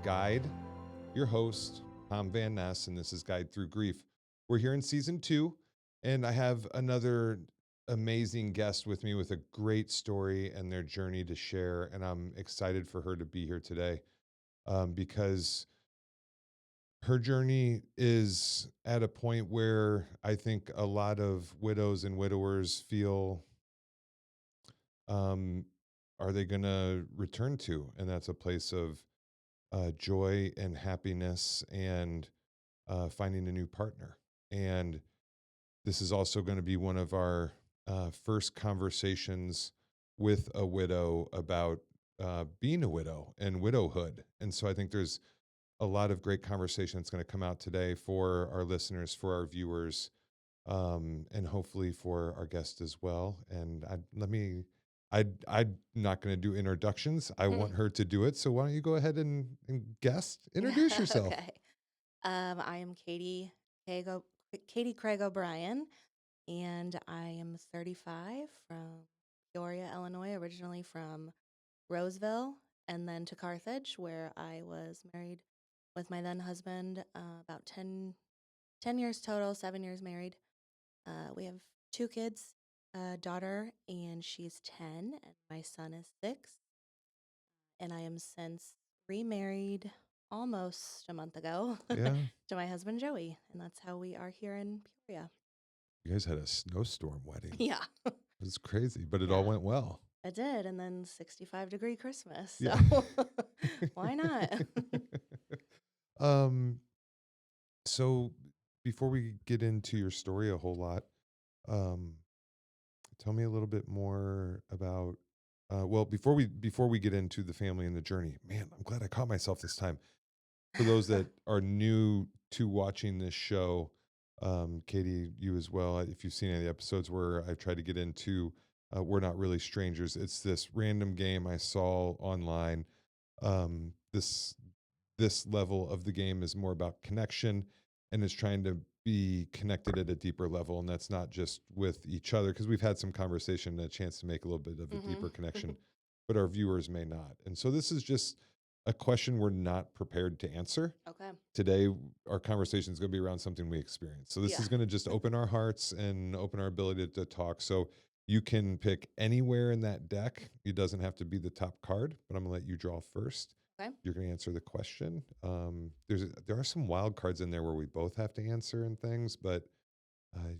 guide, your host, Tom Van Ness, and this is Guide Through Grief. We're here in season 2, and I have another amazing guest with me with a great story and their journey to share, and I'm excited for her to be here today because her journey is at a point where I think a lot of widows and widowers feel, um, are they going to return to? And that's a place of joy and happiness and finding a new partner. And this is also going to be one of our first conversations with a widow about being a widow and widowhood. And so I think there's a lot of great conversation that's going to come out today for our listeners, for our viewers, and hopefully for our guest as well. And I'm not going to do introductions. I want her to do it. So why don't you go ahead and guest, introduce yourself. Okay. I am Katy Krieg Obrien, and I am 35 from Peoria, Illinois, originally from Roseville, and then to Carthage, where I was married with my then husband, about 10 years total, 7 years married. We have 2 kids, a daughter, and she's 10, and my son is 6. And I am since remarried almost a month ago Yeah. to my husband Joey, and that's how we are here in Peoria. You guys had a snowstorm wedding. Yeah, It was crazy, but it all yeah, went well. I did, and then 65-degree Christmas. Yeah. So why not? um, so before we get into your story a whole lot, um, tell me a little bit more about well, before we get into the family and the journey. Man, I'm glad I caught myself this time. For those that are new to watching this show, Katie, you as well, if you've seen any of the episodes where I've tried to get into We're Not Really Strangers, it's this random game I saw online. This level of the game is more about connection and is trying to be connected at a deeper level. And that's not just with each other, because we've had some conversation and a chance to make a little bit of a deeper connection, but our viewers may not. And so this is just a question we're not prepared to answer. Okay. Today, our conversation is going to be around something we experienced. So this is going to just open our hearts and open our ability to talk. So you can pick anywhere in that deck. It doesn't have to be the top card, but I'm going to let you draw first. Okay. You're going to answer the question. There are some wild cards in there where we both have to answer and things, but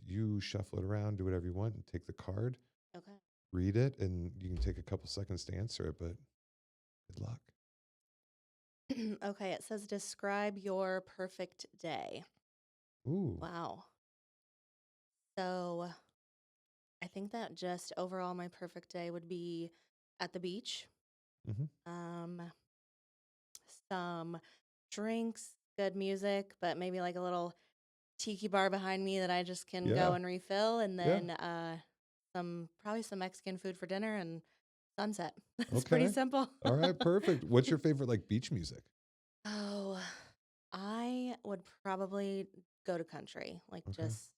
you shuffle it around, do whatever you want, and take the card, Okay. read it, and you can take a couple seconds to answer it, but good luck. Okay, it says describe your perfect day. Ooh. Wow. So I think that just overall my perfect day would be at the beach. Mm-hmm. Some drinks, good music, but maybe like a little tiki bar behind me that I just can Yeah. go and refill, and Yeah. then probably some Mexican food for dinner and sunset. It's pretty Okay. simple. All right. Perfect. What's your favorite like beach music? Oh, I would probably go to country, like Okay. just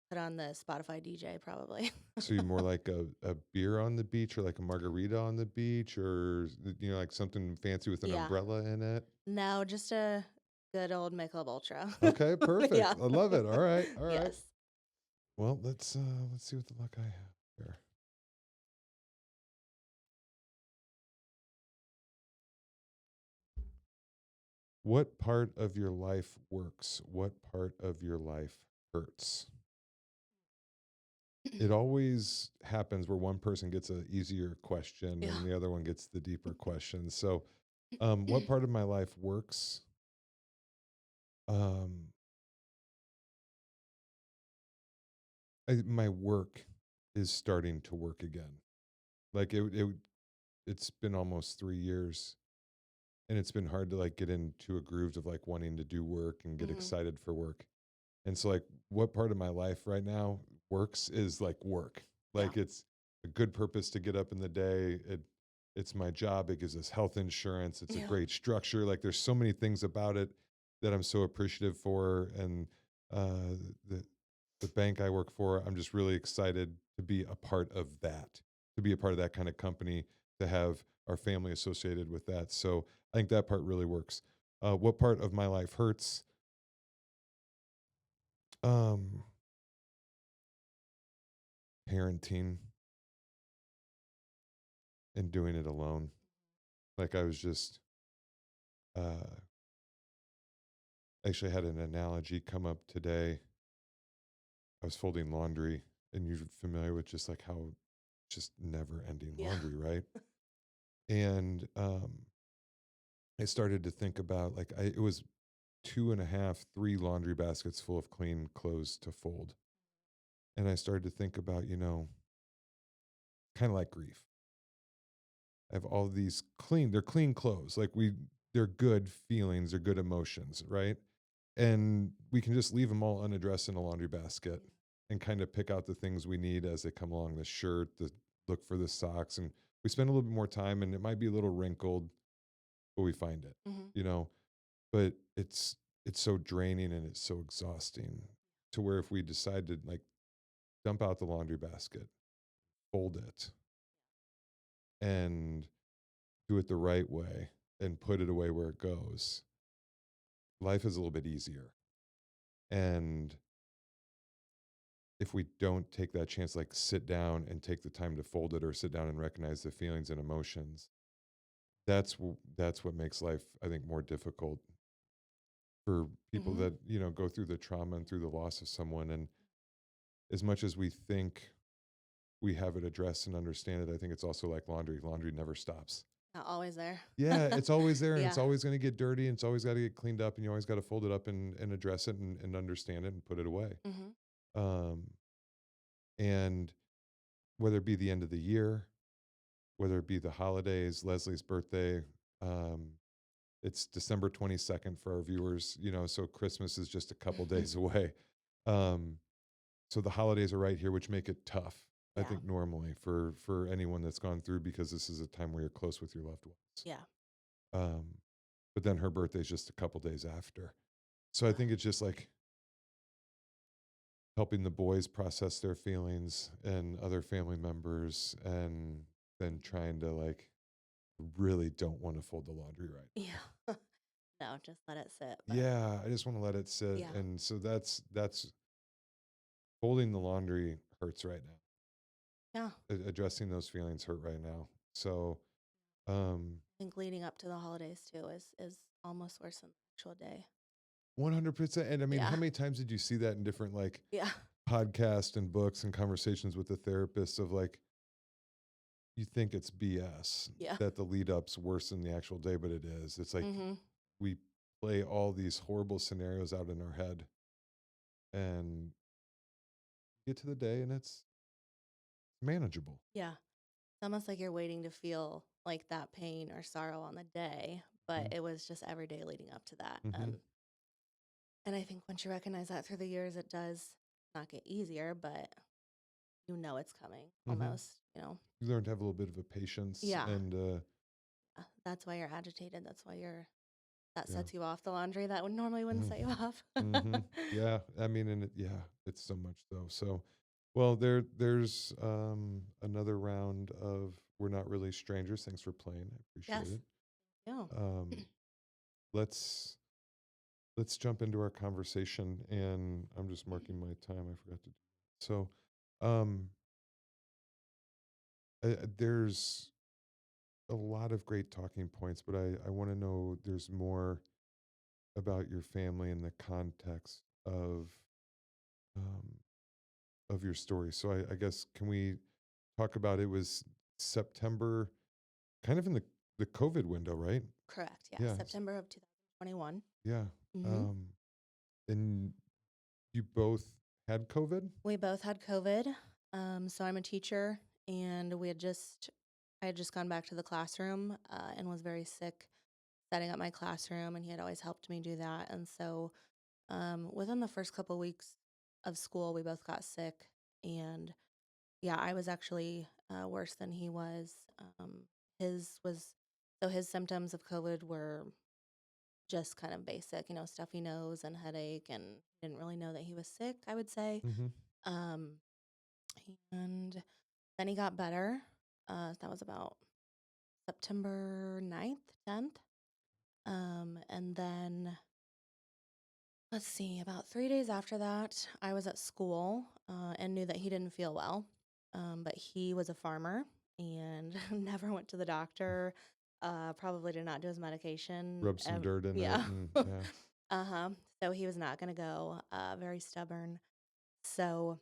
put on the Spotify DJ probably. So you're more like a beer on the beach or like a margarita on the beach or, like something fancy with an Yeah. umbrella in it? No, just a good old Michelob Ultra. Okay, perfect. Yeah. I love it. All right. All right. Yes. Well, let's see what the luck I have here. What part of your life works? What part of your life hurts? It always happens where one person gets an easier question Yeah. and the other one gets the deeper question. So, what part of my life works? Um, my work is starting to work again. Like it's been almost 3 years, and it's been hard to like get into a groove of like wanting to do work and get excited for work. And so, like, what part of my life right now works is like work. Like, it's a good purpose to get up in the day. It's my job. It gives us health insurance. It's a Yeah. great structure. Like, there's so many things about it that I'm so appreciative for. And the bank I work for, I'm just really excited to be a part of that, to be a part of that kind of company. to have our family associated with that. So I think that part really works. What part of my life hurts? Um, Parenting and doing it alone. Like I was just uh, actually had an analogy come up today. I was folding laundry, and you're familiar with just like how just never ending Yeah. laundry, right? And I started to think about like it was two and a half, three laundry baskets full of clean clothes to fold. And I started to think about, kind of like grief. I have all these they're clean clothes. They're good feelings, they're good emotions, right? And we can just leave them all unaddressed in a laundry basket and kind of pick out the things we need as they come along, the shirt, the look for the socks. And we spend a little bit more time, and it might be a little wrinkled, but we find it, Mm-hmm. you know, but it's so draining and it's so exhausting to where if we decide to like dump out the laundry basket, fold it, and do it the right way and put it away where it goes, life is a little bit easier. And if we don't take that chance, like sit down and take the time to fold it or sit down and recognize the feelings and emotions, that's what makes life, I think, more difficult for people Mm-hmm. that, go through the trauma and through the loss of someone. And as much as we think we have it addressed and understand it, I think it's also like laundry. Laundry never stops. Not always there. Yeah, it's always there, and it's Yeah. always going to get dirty, and it's always got to get cleaned up, and you always got to fold it up and address it and understand it and put it away. Mm-hmm. Um, and whether it be the end of the year, whether it be the holidays, Leslie's birthday, um, it's December 22nd for our viewers, so Christmas is just a couple days away. Um, so the holidays are right here, which make it tough, I Yeah. think, normally for anyone that's gone through, because this is a time where you're close with your loved ones. Yeah. Um, but then her birthday is just a couple days after. So I think it's just like helping the boys process their feelings and other family members, and then trying to like really don't want to fold the laundry right. Yeah. No, just let it sit. But Yeah, I just want to let it sit. yeah. And so that's folding the laundry hurts right now. Yeah. Addressing those feelings hurt right now. So um I think leading up to the holidays too is almost worse than the actual day. 100%. And I mean, how Yeah. many times did you see that in different like Yeah. podcasts and books and conversations with the therapists of like, you think it's BS Yeah. that the lead up's worse than the actual day, but it is. It's like Mm-hmm. we play all these horrible scenarios out in our head and get to the day and it's manageable. Yeah. It's almost like you're waiting to feel like that pain or sorrow on the day, but it was just every day leading up to that. Mm-hmm. And I think once you recognize that through the years, it does not get easier, but you know it's coming Mm-hmm. almost. You learn to have a little bit of a patience Yeah. and That's why you're agitated. That's why that yeah. sets you off. The laundry that would normally wouldn't set you Mm-hmm. off. Mm-hmm. Yeah. I mean, and it's so much though. So, well, there's another round of We're Not Really Strangers. Thanks for playing. I Yes. appreciate it. Yeah. Let's jump into our conversation, and I'm just marking my time. I forgot to do that. So, um, there's a lot of great talking points, but I want to know there's more about your family in the context um, of your story. So I guess can we talk about it was September, kind of in the COVID window, right? Correct. Yeah. Yeah, September of 2021. yeah. Mm-hmm. Um, and you both had COVID. We both had COVID. So I'm a teacher, and I had just gone back to the classroom and was very sick setting up my classroom, and he had always helped me do that. And so within the first couple weeks of school, we both got sick. And yeah, I was actually worse than he was. His was, so his symptoms of COVID were just kind of basic, stuffy nose and headache, and didn't really know that he was sick, I would say. Mm-hmm. Um, and then he got better. That was about September 9th, 10th. And then let's see, about 3 days after that, I was at school and knew that he didn't feel well. But he was a farmer and never went to the doctor. Probably did not do his medication. Rub some dirt in it Yeah. and yeah. Uh-huh. So he was not going to go. Very stubborn. So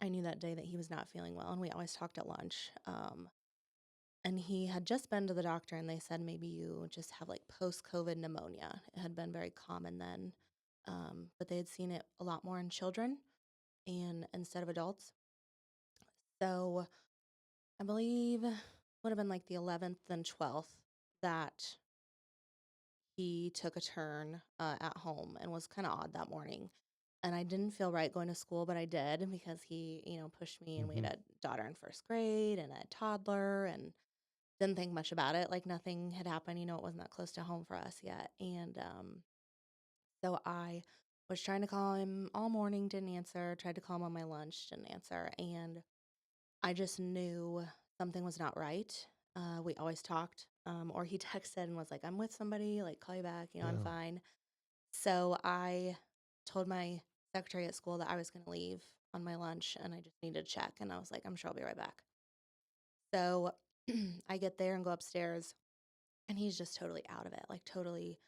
I knew that day that he was not feeling well, and we always talked at lunch. And he had just been to the doctor, and they said maybe you just have like post-COVID pneumonia. It had been very common then, but they had seen it a lot more in children and instead of adults. So I believe would have been like the 11th and 12th that he took a turn at home and was kind of odd that morning. And I didn't feel right going to school, but I did because he, pushed me, and we had Mhm. a daughter in first grade and a toddler, and didn't think much about it. Like nothing had happened, it wasn't that close to home for us yet. And so I was trying to call him all morning, didn't answer, tried to call him on my lunch, didn't answer. And I just knew something was not right. We always talked, or he texted and was like, I'm with somebody, like, call you back, I'm Yeah. fine. So I told my secretary at school that I was going to leave on my lunch and I just needed to check. And I was like, I'm sure I'll be right back. So I get there and go upstairs, and he's just totally out of it, like totally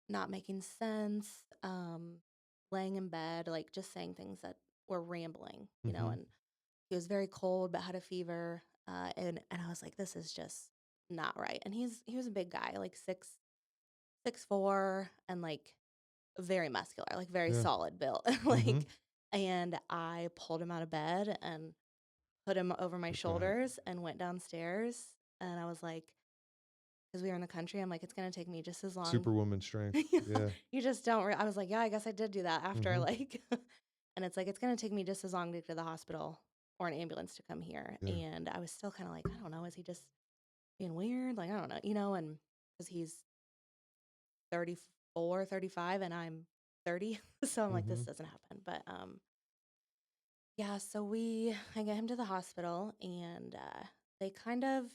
not making sense, laying in bed, like just saying things that were rambling, Mhm. and he was very cold but had a fever. And I was like, this is just not right. And he was a big guy, like 6'4", and like very muscular, like very Yeah. solid built. Mhm. Like, and I pulled him out of bed and put him over my What the heck? shoulders and went downstairs. And I was like, because we were in the country, I'm like, it's gonna take me just as long. Superwoman strength. Yeah, Yeah. you just don't. I was like, yeah, I guess I did do that after, Mhm. like, and it's like it's gonna take me just as long to get to the hospital or an ambulance to come here. Yeah. And I was still kind of like, I don't know, is he just being weird? Like, I don't know, and because he's 34, 35, and I'm 30, so I'm like, this Mhm. doesn't happen. But yeah, so I get him to the hospital, and they kind of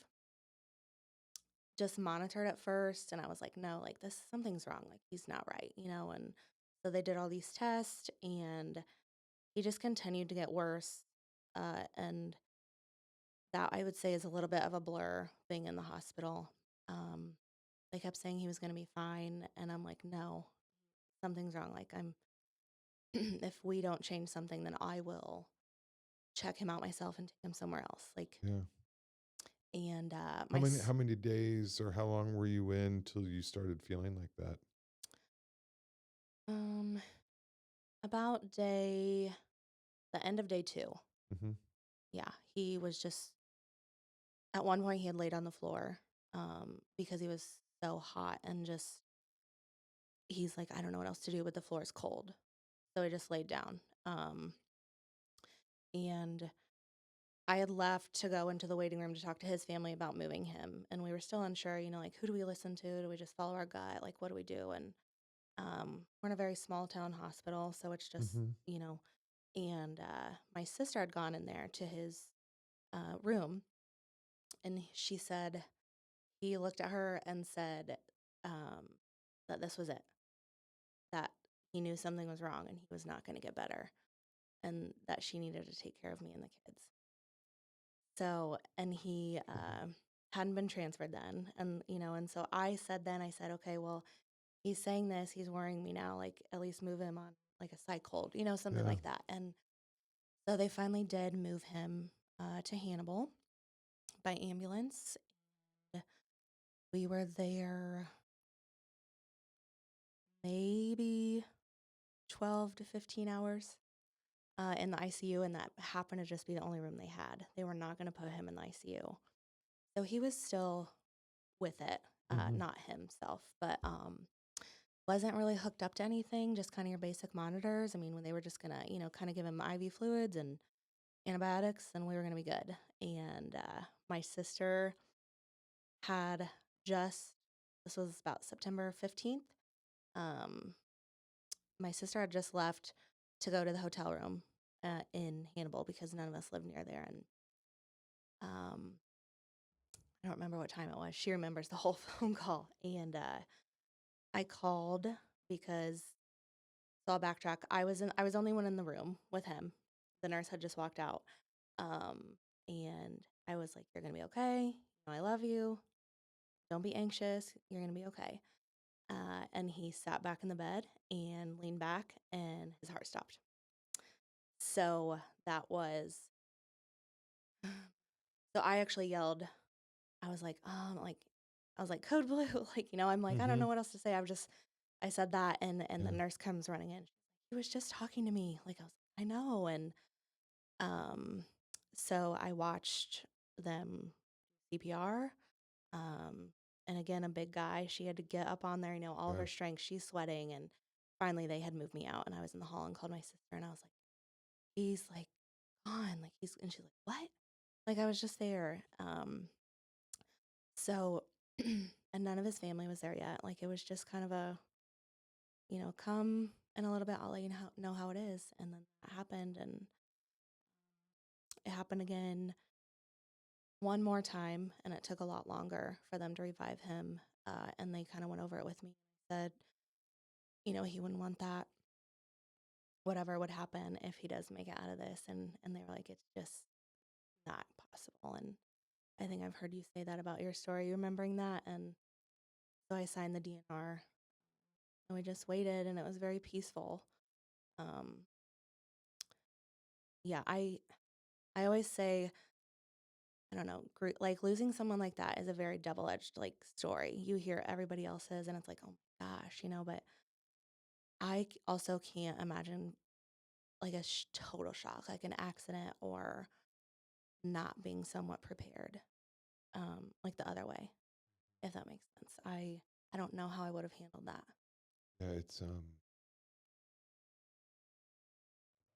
just monitored at first, and I was like, no, like this something's wrong, like he's not right, and so they did all these tests, and he just continued to get worse. And that, I would say, is a little bit of a blur being in the hospital. um they kept saying he was going to be fine, and I'm like, no, something's wrong, like I'm if we don't change something, then I will check him out myself and take him somewhere else, like. Yeah. And How many days or how long were you in till you started feeling like that? um about the end of day 2. Mhm. Yeah, he was just, at one point he had laid on the floor, because he was so hot, and just he's like, I don't know what else to do, but the floor is cold. So I just laid down. And I had left to go into the waiting room to talk to his family about moving him, and we were still unsure, like, who do we listen to? Do we just follow our gut? Like, what do we do? And we're in a very small town hospital, so it's just, Mhm. and my sister had gone in there to his room, and she said he looked at her and said, um, that this was it, that he knew something was wrong and he was not going to get better, and that she needed to take care of me and the kids. So, and he hadn't been transferred then. And, and so I said, okay, well, he's saying this, he's worrying me now, like, at least move him on like a psych hold, something Yeah. like that. And so they finally did move him to Hannibal by ambulance. We were there maybe 12 to 15 hours in the ICU, and that happened to just be the only room they had. They were not going to put him in the ICU. So he was still with it, Mhm. not himself, but wasn't really hooked up to anything, just kind of your basic monitors. I mean, when they were just going to, kind of give him IV fluids and antibiotics, and we were going to be good. And my sister had just, this was about September 15th. Um, my sister had just left to go to the hotel room in Hannibal because none of us lived near there. And um, I don't remember what time it was. She remembers the whole phone call. And I called because, so I'll backtrack. I was only one in the room with him. The nurse had just walked out. Um, and I was like, "You're gonna be okay. You know, I love you. Don't be anxious. You're gonna be okay." And he sat back in the bed and leaned back, and his heart stopped. So that was, so I actually yelled. I was I was like, "Code blue." Like, I'm like, I don't Mm-hmm. know what else to say. I said that, and Yeah. the nurse comes running in. He was just talking to me. Like, I was like, I know. And um, so I watched them CPR. Um, and again, a big guy. She had to get up on there, all of Yeah. her strength. She's sweating, and finally they had moved me out, and I was in the hall and called my sister, and I was like, "He's like gone." Like and she's like, "What?" Like I was just there. So, and none of his family was there yet. Like it was just kind of a, come in a little bit. I'll let you know how it is. And then that happened, and it happened again one more time, and it took a lot longer for them to revive him. And they kind of went over it with me. Said, he wouldn't want that. Whatever would happen if he does make it out of this, and they were like, it's just not possible. And I think I've heard you say that about your story, remembering that, and so I signed the DNR, and we just waited, and it was very peaceful. Um, yeah, I always say, I don't know, like losing someone like that is a very double-edged like story. You hear everybody else's, and it's like, oh my gosh, but also can't imagine like a total shock, like an accident or not being somewhat prepared, like the other way, if that makes sense. I don't know how I would have handled that. Yeah.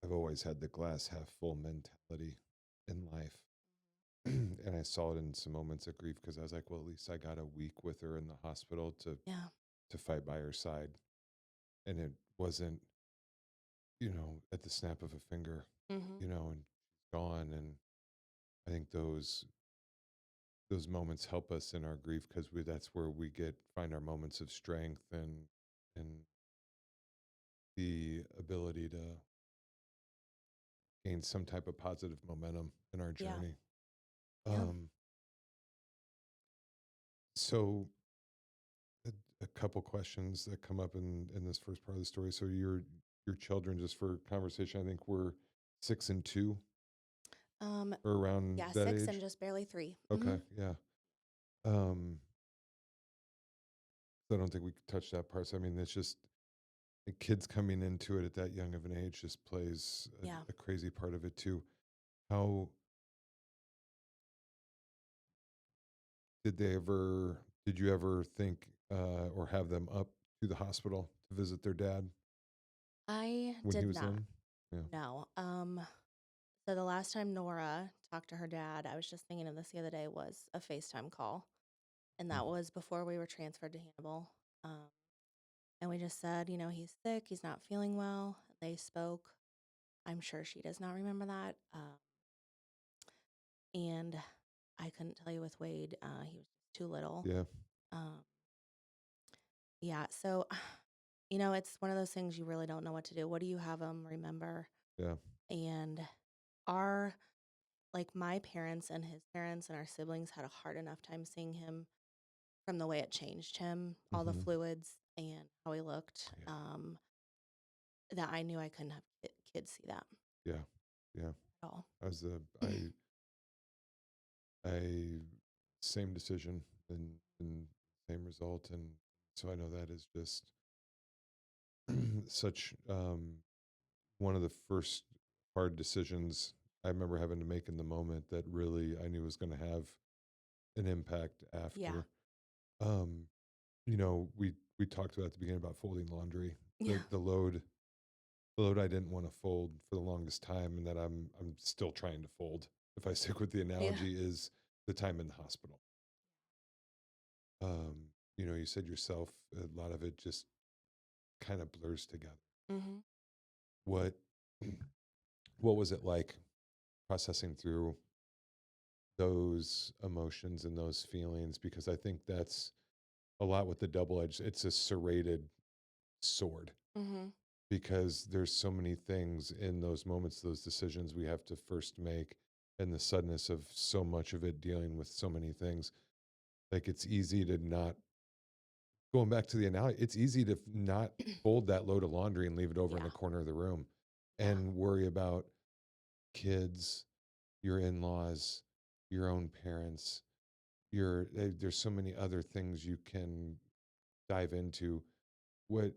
I've always had the glass half full mentality in life. And I saw it in some moments of grief because I was like, well, at least I got a week with her in the hospital Yeah. to fight by her side. And it wasn't, at the snap of a finger, Mm-hmm. and she's gone. And I think those moments help us in our grief because that's where we find our moments of strength and the ability to gain some type of positive momentum in our Yeah. journey. Yeah. Um, so a, a couple questions that come up in this first part of the story. So your children, just for conversation, I think were 6 and 2 Um, or around yeah, that 6 and age. just barely 3. Mm-hmm. Okay, yeah. Um, so I don't think we could touch that part. So I mean, it's just the kids coming into it at that young of an age just plays Yeah. a crazy part of it too. How did they ever? Did you ever think or have them up to the hospital to visit their dad I when he did was not. in? Yeah. No. So the last time Nora talked to her dad, I was just thinking of this the other day, was a FaceTime call. And Mm. that was before we were transferred to Hannibal. Um, and we just said, he's sick, he's not feeling well. They spoke. I'm sure she does not remember that. And I couldn't tell you with Wade, he was just too little. Yeah. Um, yeah. So, it's one of those things you really don't know what to do. What do you have them remember? Yeah. And our, like my parents and his parents and our siblings had a hard enough time seeing him from the way it changed him, all the Mm-hmm. fluids and how he looked, Yeah. that I knew I couldn't have kids see that Yeah. Yeah. at all. As the I same decision and same result, and so I know that is just such one of the first hard decisions I remember having to make in the moment that really I knew was going to have an impact Yeah. after. Um, we talked about at the beginning about folding laundry, Yeah. the load I didn't want to fold for the longest time, and that I'm still trying to fold. If I stick with the Yeah. analogy, is the time in the hospital. You said yourself, a lot of it just kind of blurs together. Mm-hmm. What what was it like processing through those emotions and those feelings, because I think that's a lot with the double edged. It's a serrated sword Mm-hmm. because there's so many things in those moments, those decisions we have to first make, and the suddenness of so much of it dealing with so many things. Like it's easy to not, going back to the analogy, it's easy to not fold that load of laundry and leave it over in Yeah. the corner of the room Yeah. and worry about kids, your in-laws, your own parents, there's so many other things you can dive into. What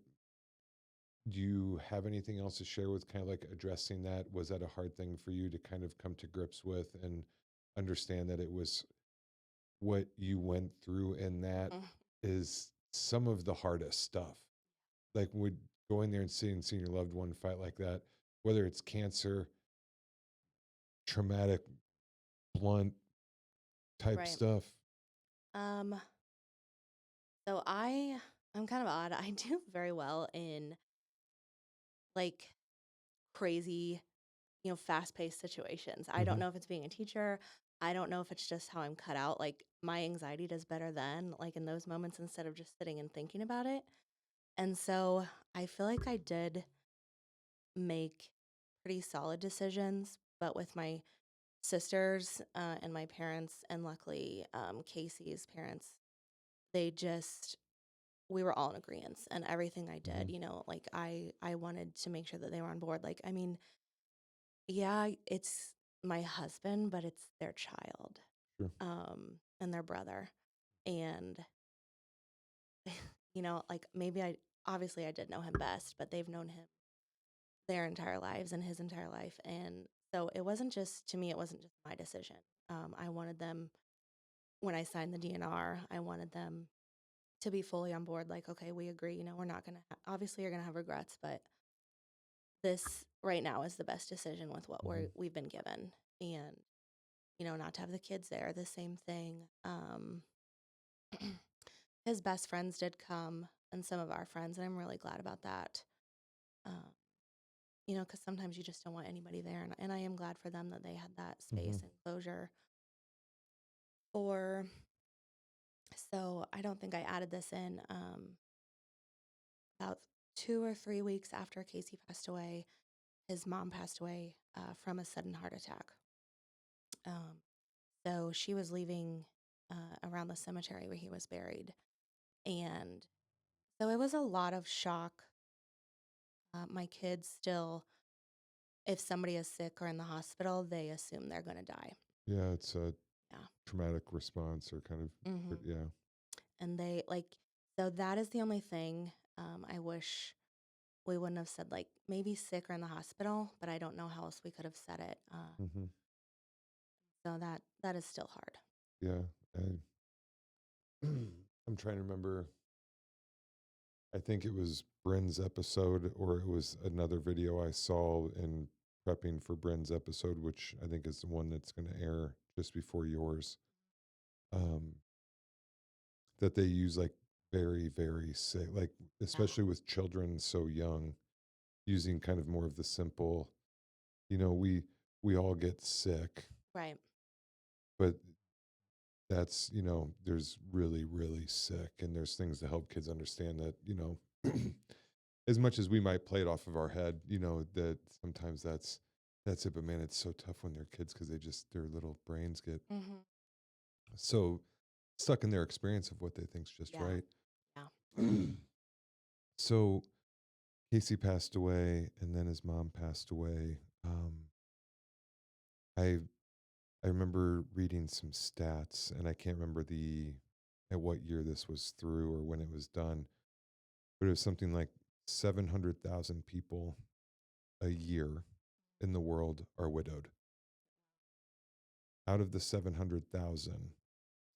do you have anything else to share with kind of like addressing that? Was that a hard thing for you to kind of come to grips with and understand that it was what you went through, and that Mm. is some of the hardest stuff? Like would going there and seeing your loved one fight like that, whether it's cancer, traumatic, blunt type Right. stuff. Um, so I'm kind of odd. I do very well in like crazy, fast-paced situations. I don't Hmm. know if it's being a teacher. I don't know if it's just how I'm cut out. Like my anxiety does better then, like in those moments instead of just sitting and thinking about it. And so I feel like I did make pretty solid decisions, but with my sisters and my parents, and luckily Casey's parents, they just we were all in agreement, and everything I Hmm. did, like I wanted to make sure that they were on board. Like I mean, yeah, it's my husband, but it's their child, Sure. and their brother. And, like maybe obviously I did know him best, but they've known him their entire lives and his entire life. And so it wasn't just, to me, it wasn't just my decision. I wanted them, when I signed the DNR, I wanted them to be fully on board. Like, okay, we agree, we're not going to, obviously you're going to have regrets, but this right now is the best decision with what Hmm. we've been given. And not to have the kids there, the same thing. His best friends did come, and some of our friends, and I'm really glad about that. Um, because sometimes you just don't want anybody there, and I am glad for them that they had that Hmm. space and closure. Or so I don't think I added this in. About 2 or 3 weeks after Casey passed away, his mom passed away from a sudden heart attack. Um, so she was leaving around the cemetery where he was buried, and so it was a lot of shock. My kids still, if somebody is sick or in the hospital, they assume they're going to die. Yeah, it's a Yeah. traumatic response or kind of, Hmm. yeah. And they like, so that is the only thing I wish we wouldn't have said, like maybe sick or in the hospital, but I don't know how else we could have said it. Hmm. So that is still hard. Yeah. I'm trying to remember. I think it was Bryn's episode, or it was another video I saw in prepping for Bryn's episode, which I think is the one that's going to air just before yours. Um, that they use like very, very sick, like Yeah. especially with children so young, using kind of more of the simple, you know, we all get sick, Right. but that's, there's really, really sick, and there's things to help kids understand that, as much as we might play it off of our head, that sometimes that's it. But man, it's so tough when they're kids because their little brains get Hmm. so stuck in their experience of what they think's just Yeah. right. Yeah. So Casey passed away, and then his mom passed away. I I remember reading some stats, and I can't remember the at what year this was through or when it was done, but it was something like 700,000 people a year in the world are widowed. Out of the 700,000,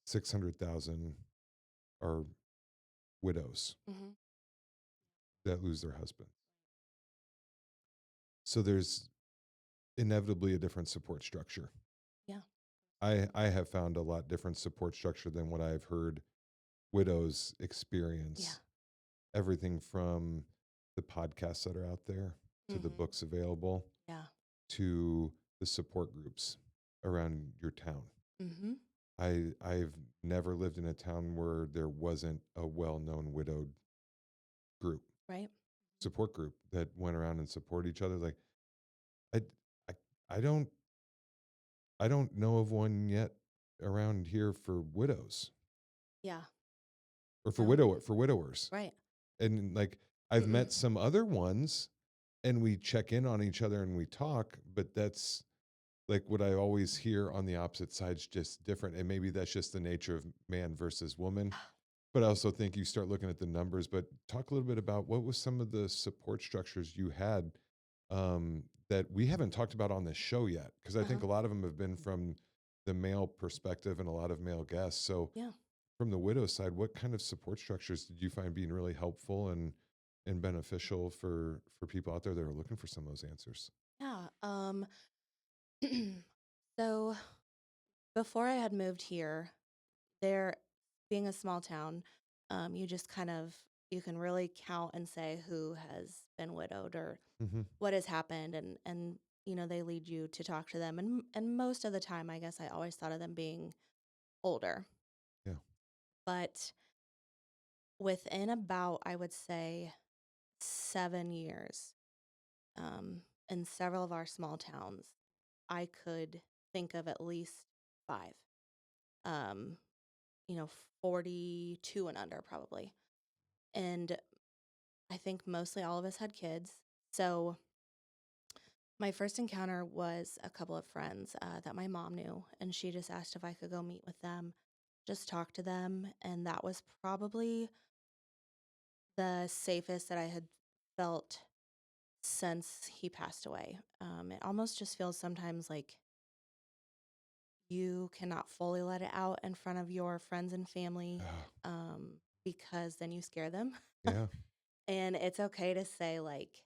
600,000 are widows Hmm. that lose their husband. So there's inevitably a different support structure. Yeah. I have found a lot different support structure than what I've heard widows Yeah. experience. Everything from the podcasts that are out there, to the Hmm. books available, Yeah. to the support groups around your town. Mm-hmm. I've never lived in a town where there wasn't a well-known widowed group, Right. support group that went around and support each other. Like I, I, I don't know of one yet around here for widows Yeah. or for No. widowers. Right. And like I've met some other ones and we check in on each other and we talk, but that's like what I always hear on the opposite side's just different. And maybe that's just the nature of man versus woman. But I also think you start looking at the numbers. But talk a little bit about what was some of the support structures you had that we haven't talked about on this show yet, because I Uh-huh. think a lot of them have been from the male perspective and a lot of male guests. So Yeah. from the widow side, what kind of support structures did you find being really helpful and beneficial for people out there that are looking for some of those answers? Yeah. So before I had moved here, there being a small town, you just kind of you can really count and say who has been widowed or Hmm. what has happened, and they lead you to talk to them, and most of the time, I guess I always thought of them being older, Yeah. but within about, I would say, 7 years, in several of our small towns, I could think of at least five. Um, 42 and under probably. And I think mostly all of us had kids. So my first encounter was a couple of friends that my mom knew, and she just asked if I could go meet with them, just talk to them. And that was probably the safest that I had felt since he passed away. It almost just feels sometimes like you cannot fully let it out in front of your friends and family, um, because then you scare them. Yeah. And it's okay to say, like,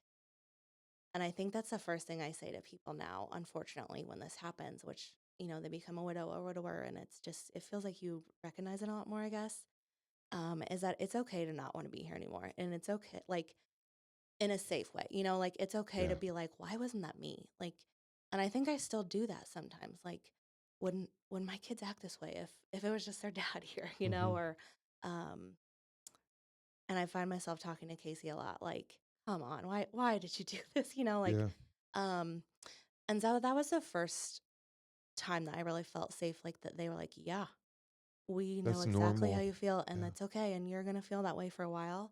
and I think that's the first thing I say to people now, unfortunately, when this happens, which, they become a widow or widower, and it feels like you recognize it a lot more, I guess, is that it's okay to not want to be here anymore. And it's okay, like, in a safe way, like, it's okay Yeah. to be like, why wasn't that me? Like, and I think I still do that sometimes. Like, when my kids act this way, if it was just their dad here, Hmm. or, um, and I find myself talking to Casey a lot, like, come on, why did you do this? Like, Yeah. um, and so that was the first time that I really felt safe, like that they were like, yeah, we know That's exactly how normal. you feel, and Yeah. that's okay. And you're gonna feel that way for a while,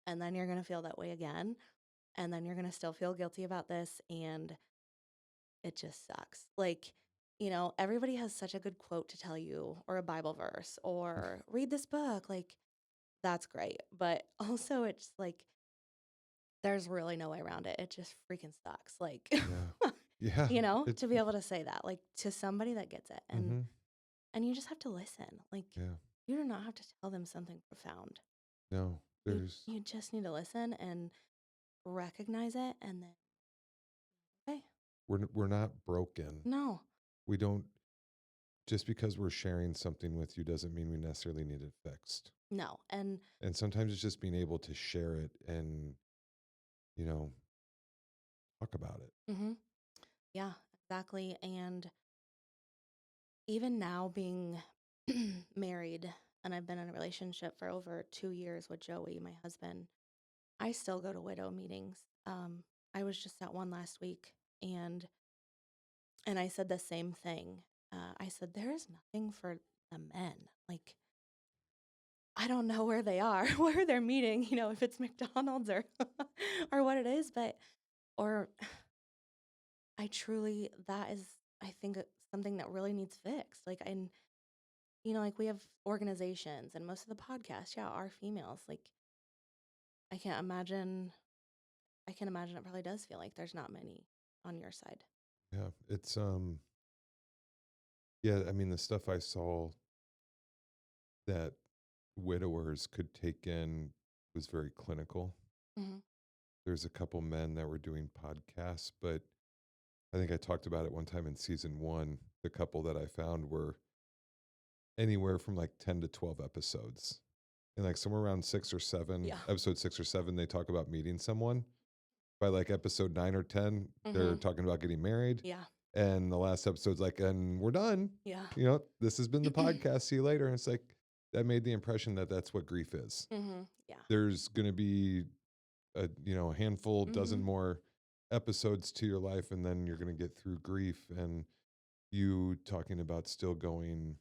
and then you're gonna feel that way again, and then you're gonna still feel guilty about this, and it just sucks. Like, everybody has such a good quote to tell you, or a Bible verse, or read this book. Like, that's great. But also, it's like, there's really no way around it. It just freaking sucks. Like, Yeah. Yeah. It. to be able to say that, like, to somebody that gets it. And Hmm. and you just have to listen. Like, Yeah. you do not have to tell them something profound. No, You there's you just need to listen and recognize it, and then, okay, we're not broken. no, We don't, just because we're sharing something with you doesn't mean we necessarily need it fixed. no. And And sometimes it's just being able to share it and, you know, talk about it. hmm yeah, exactly. And even now, being married, and I've been in a relationship for over 2 years with Joey, my husband, I still go to widow meetings. I was just at one last week, and I said the same thing. I said, there is nothing for the men. Like, I don't know where they are, where they're meeting, if it's McDonald's or or what it is, but or I truly, that is, I think, something that really needs fixed. Like, and like, we have organizations, and most of the podcasts, yeah, are females. Like, I can't imagine. I can imagine it probably does feel like there's not many on your side. Yeah. It's yeah, I mean the stuff I saw that widowers could take in was very clinical. Hmm There's a couple men that were doing podcasts, but I think I talked about it one time in season 1. The couple that I found were anywhere from like 10 to 12 episodes. And like somewhere around 6 or 7, Yeah. episode 6 or 7, they talk about meeting someone. By like episode 9 or 10, they're hmm talking about getting married. Yeah. And the last episode's like, and we're done. Yeah. This has been the podcast. See you later. And it's like, that made the impression that that's what grief is. Yeah. There's going to be a handful, dozen Mhm. more episodes to your life, and then you're going to get through grief. And you talking about still going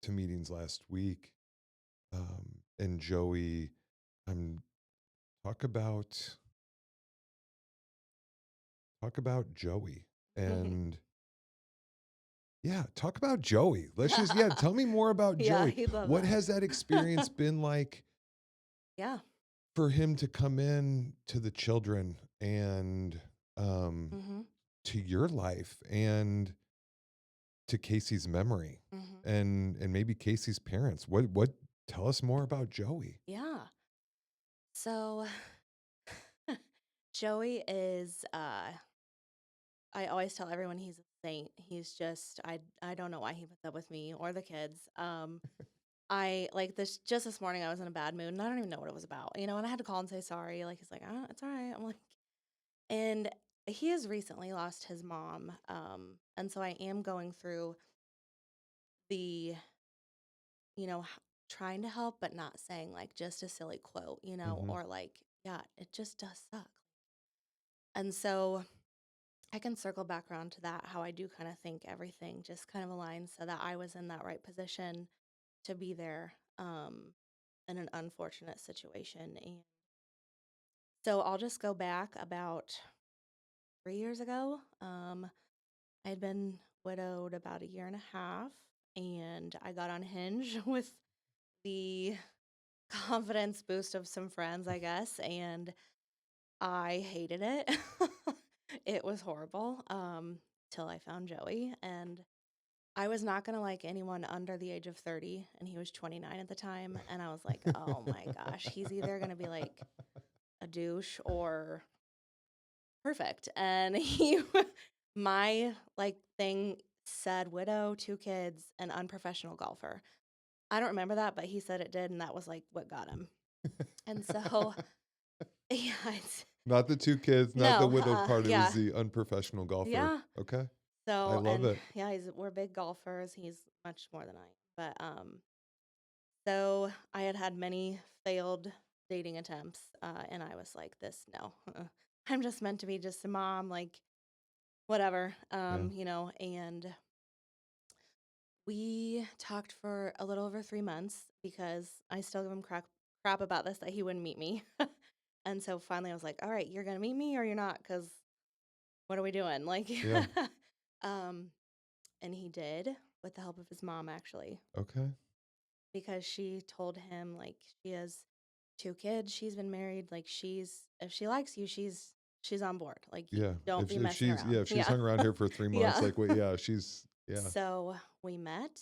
to meetings last week, and Joey, I'm talk about Joey, and yeah, talk about Joey. Let's just tell me more about Yeah, Joey. he'd love What that. has that experience been like Yeah. for him to come in to the children and Mhm. to your life and to Casey's memory Mhm. and maybe Casey's parents? What tell us more about Joey? Yeah. So Joey is I always tell everyone he's a saint. He's just I don't know why he puts up with me or the kids. I like this just this morning I was in a bad mood and I don't even know what it was about. And I had to call and say sorry. Like he's like, "Oh, it's all right." I'm like, and he has recently lost his mom. And so I am going through the, trying to help but not saying like just a silly quote, Hmm. or like, yeah, it just does suck. And so I can circle back around to that, how I do kind of think everything just kind of aligns so that I was in that right position to be there in an unfortunate situation. And so I'll just go back about 3 years ago. I had been widowed about a year and a half, and I got on Hinge with the confidence boost of some friends, I guess, and I hated it. It was horrible till I found Joey, and I was not going to like anyone under the age of 30, and he was 29 at the time, and I was like, "Oh my gosh, he's either going to be like a douche or perfect." And my like thing said widow, 2 kids, and unprofessional golfer. I don't remember that, but he said it did, and that was like what got him. And so, yeah, Not the 2 kids, not the no, widowed part, it was yeah, the unprofessional golfer. yeah. Okay. I So, love and it. yeah, we're big golfers. He's much more than I am. But so I had many failed dating attempts, and I was like, this no, I'm just meant to be just a mom, like whatever, Yeah. And we talked for a little over 3 months because I still give him crap about this that he wouldn't meet me. And so finally I was like, all right, you're going to meet me or you're not? Because what are we doing? Like, Yeah. um, and he did with the help of his mom, actually, Okay. because she told him like she has 2 kids. She's been married. Like if she likes you, she's on board. Like you Yeah. don't be If messing she's around. if she's Yeah. hung around here for 3 months, Yeah. like, what she's yeah. So we met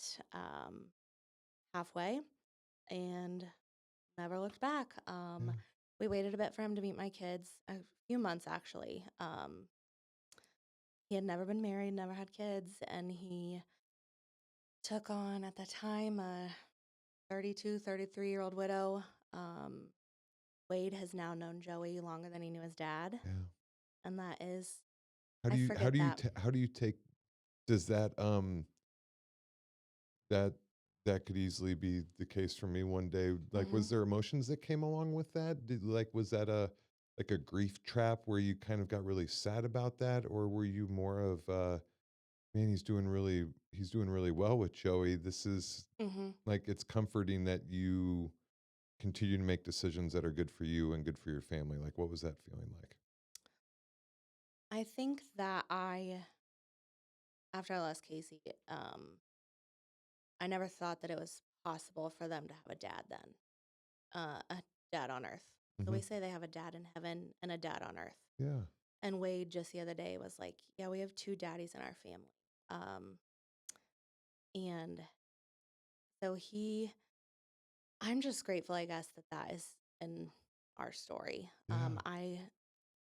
halfway and never looked back. Yeah. We waited a bit for him to meet my kids, a few months actually. He had never been married, never had kids, and he took on at the time a 32, 33-year-old widow. Um, Wade has now known Joey longer than he knew his dad, Yeah. and that is, How I do you forget that. how do you take does that that that could easily be the case for me one day. Like, Hmm. was there emotions that came along with that? Was that a grief trap where you kind of got really sad about that, or were you more of man, he's doing really well with Joey. This is Hmm. like it's comforting that you continue to make decisions that are good for you and good for your family. Like, what was that feeling like? I think that after I lost Casey, I never thought that it was possible for them to have a dad then, a dad on earth. So Hmm. we say they have a dad in heaven and a dad on earth. Yeah. And Wade just the other day was like, "Yeah, we have 2 daddies in our family." And so I'm just grateful, I guess, that that is in our story. Yeah. I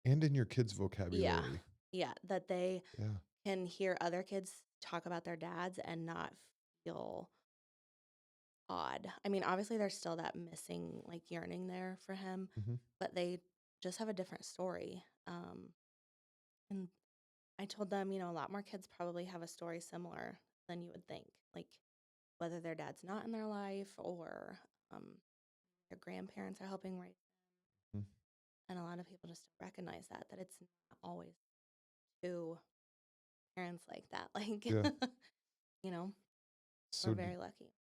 And in your kids' Yeah, vocabulary. yeah, that they Yeah. can hear other kids talk about their dads and not feel odd. I mean, obviously there's still that missing like yearning there for him, Hmm. but they just have a different story. And I told them, a lot more kids probably have a story similar than you would think. Like whether their dad's not in their life or um, their grandparents are helping raise. Mm. And a lot of people just don't recognize that it's not always two parents like that. Like, Yeah. you know, we're So, very lucky.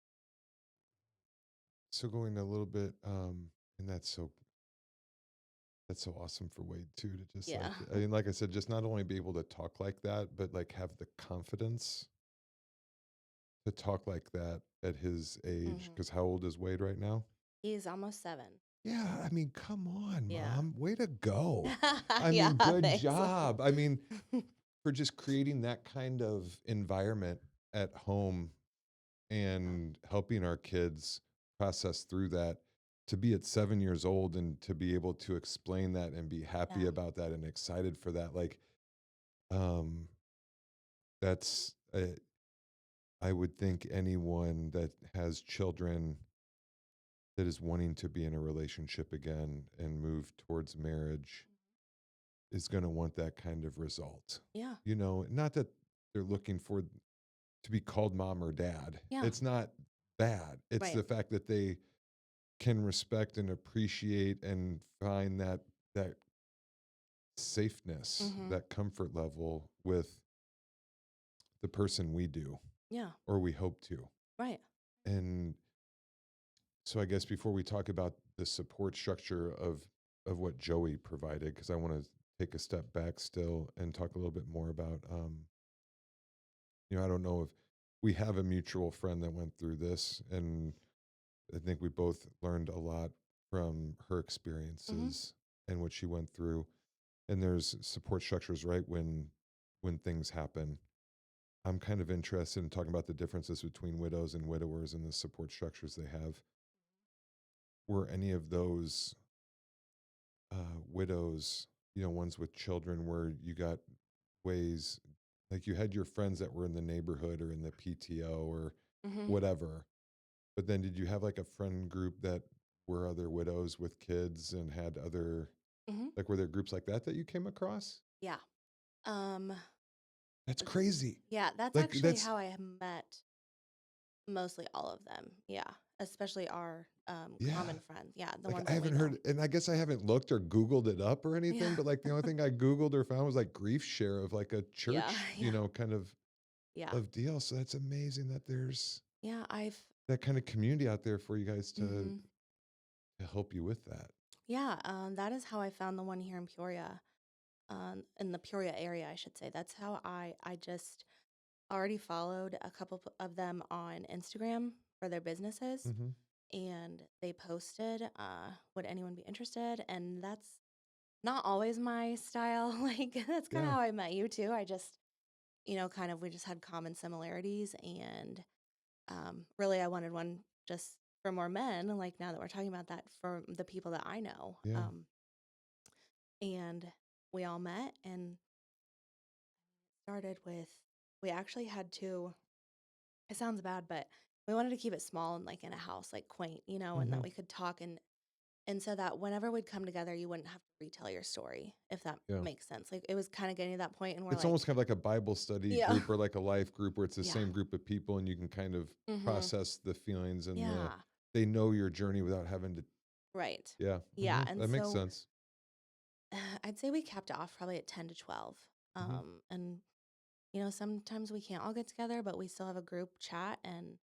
so going a little bit, and that's so awesome for Wade too, to just Yeah. like, I mean, like I said, just not only be able to talk like that, but like have the confidence to talk like that at his age. hmm Because how old is Wade right now? He's almost 7. Yeah, I mean, come on, Yeah. mom. Way to go. I Yeah. mean, good Thanks. job. I mean, for just creating that kind of environment at home and helping our kids process through that, to be at 7 years old and to be able to explain that and be happy Yeah. about that and excited for that. Like, um, that's, I would think anyone that has children that is wanting to be in a relationship again and move towards marriage is going to want that kind of result. Yeah. Not that they're looking for to be called mom or dad. Yeah. It's not bad. It's Right. the fact that they can respect and appreciate and find that safeness, hmm that comfort level with the person we do Yeah. or we hope to. Right. And so I guess before we talk about the support structure of what Joey provided, because I want to take a step back still and talk a little bit more about I don't know if we have a mutual friend that went through this, and I think we both learned a lot from her hmm experiences and what she went through. And there's support structures, right? When things happen. I'm kind of interested in talking about the differences between widows and widowers and the support structures they have. Were any of those widows, ones with children, where you got ways like you had your friends that were in the neighborhood or in the PTO or hmm whatever, but then did you have like a friend group that were other widows with kids and had other, hmm like, were there groups like that that you came across? Yeah. Um, That's crazy. yeah, that's Like actually that's how I have met mostly all of them. Yeah. Especially our yeah. common friends. Yeah. The Like ones I that we haven't know. heard, and I guess I haven't looked or Googled it up or anything, Yeah. but like the only thing I Googled or found was like grief share of like a Yeah. church, Yeah. kind Yeah. of deal. So that's amazing that there's Yeah. that kind of community out there for you guys to hmm help you with that. Yeah. That is how I found the one here in Peoria, in the Peoria area, I should say. That's how I just already followed a couple of them on Instagram for their businesses, Hmm. and they posted, would anyone be interested? And that's not always my style. Like, that's kind of Yeah. how I met you too. I just, kind of, we just had common similarities. And really, I wanted one just for more men. Like, now that we're talking about that, for the people that I know. Yeah. And we all met and started with, we actually had to, it sounds bad, but we wanted to keep it small and like in a house, like quaint, and Hmm. that we could talk and so that whenever we'd come together, you wouldn't have to retell your story, if that Yeah. makes sense. Like it was kind of getting to that point, and we're It's like, almost kind of like a Bible study yeah, group or like a life group where it's the yeah, same group of people and you can kind of mm-hmm, process the feelings and yeah, they know your journey without having to. right, Yeah. yeah. And That makes so sense. I'd say we capped off probably at 10 to 12. Hmm. And sometimes we can't all get together, but we still have a group chat. And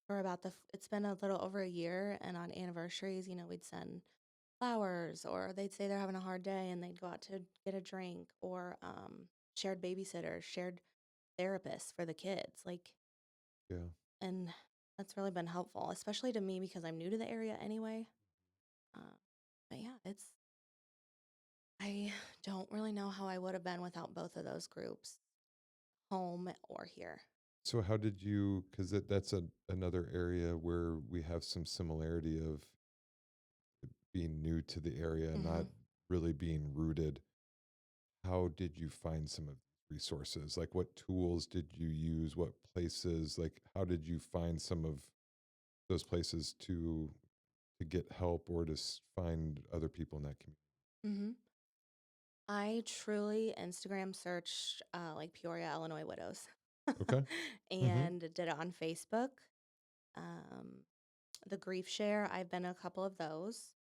for about it's been a little over a year, and on anniversaries, we'd send flowers, or they'd say they're having a hard day and they'd go out to get a drink, or shared babysitters, shared therapists for the kids. Like, Yeah. and that's really been helpful, especially to me because I'm new to the area anyway. Uh, but yeah, I don't really know how I would have been without both of those groups, home or here. So how did you, because that's another area where we have some similarity of being new to the area, hmm not really being rooted. How did you find some of these resources? Like what tools did you use? What places? Like how did you find some of those places to get help or to find other people in that community? hmm I truly Instagram searched like Peoria, Illinois widows Okay. Mhm. and did it on Facebook. Um, the grief share, I've been a couple of those.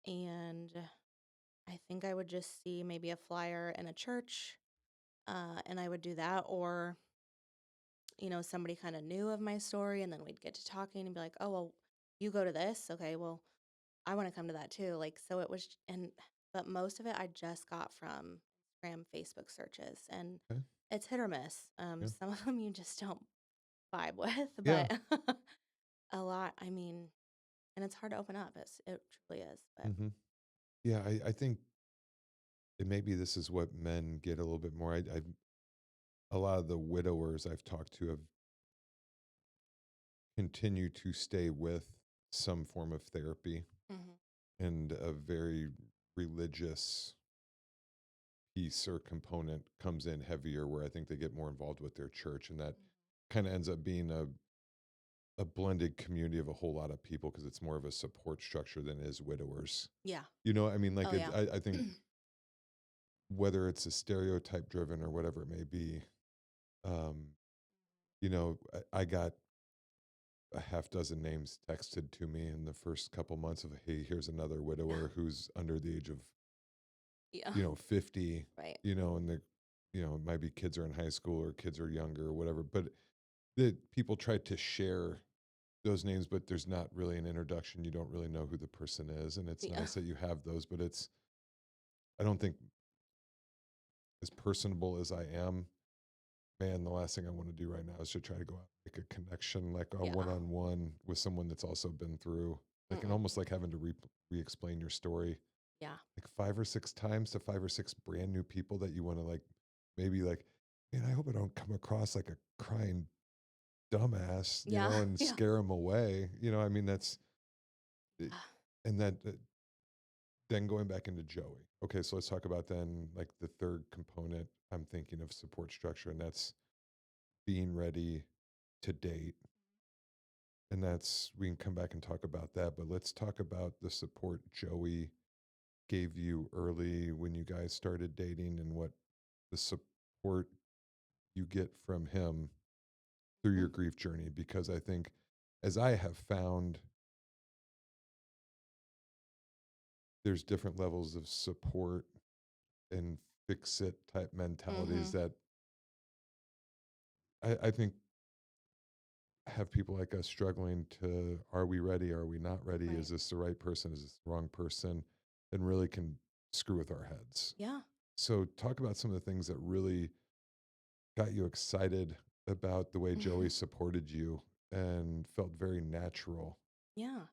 And I think I would just see maybe a flyer in a church and I would do that. Or, somebody kind of knew of my story and then we'd get to talking and be like, oh, well, you go to this. Okay, well, I want to come to that too. Like, so it was, but most of it I just got from Instagram, Facebook searches, and Okay. it's hit or miss. Yeah. Some of them you just don't vibe with, Yeah. but a lot, I mean, and it's hard to open up. It truly is. But Mhm. Yeah, I think and maybe this is what men get a little bit more. I a lot of the widowers I've talked to have continued to stay with some form of therapy mhm. and a very religious piece or component comes in heavier where I think they get more involved with their church and that kind of ends up being a blended community of a whole lot of people because it's more of a support structure than it is widowers. Yeah. You know, I mean, like Oh yeah. I think whether it's a stereotype driven or whatever it may be, um, I got a half dozen names texted to me in the first couple months of, hey, here's another widower who's under the age of, Yeah. 50, Right. and it might be kids are in high school or kids are younger or whatever. But the people try to share those names, but there's not really an introduction. You don't really know who the person is. And it's Yeah. nice that you have those, but I don't think as personable as I am, man, the last thing I want to do right now is to try to go out and make a connection, like a Yeah. one-on-one with someone that's also been through, like, and Mm-mm. almost like having to re-explain your story Yeah. like 5 or 6 times to 5 or 6 brand new people that you want to like, maybe like, man, I hope I don't come across like a crying dumbass, Yeah. and Yeah. scare them away. I mean, that's, it, and then going back into Joey. Okay, so let's talk about then like the third component I'm thinking of support structure, and that's being ready to date. And that's, we can come back and talk about that, but let's talk about the support Joey gave you early when you guys started dating and what the support you get from him through your Mm. grief journey. Because I think, as I have found, there's different levels of support and fix it type mentalities Mhm. that I think have people like us struggling to, are we ready? Are we not ready? Is Right. this the right person? Is this the wrong person? And really can screw with our heads. Yeah. So talk about some of the things that really got you excited about the way Joey Mhm. supported you and felt very natural. Yeah.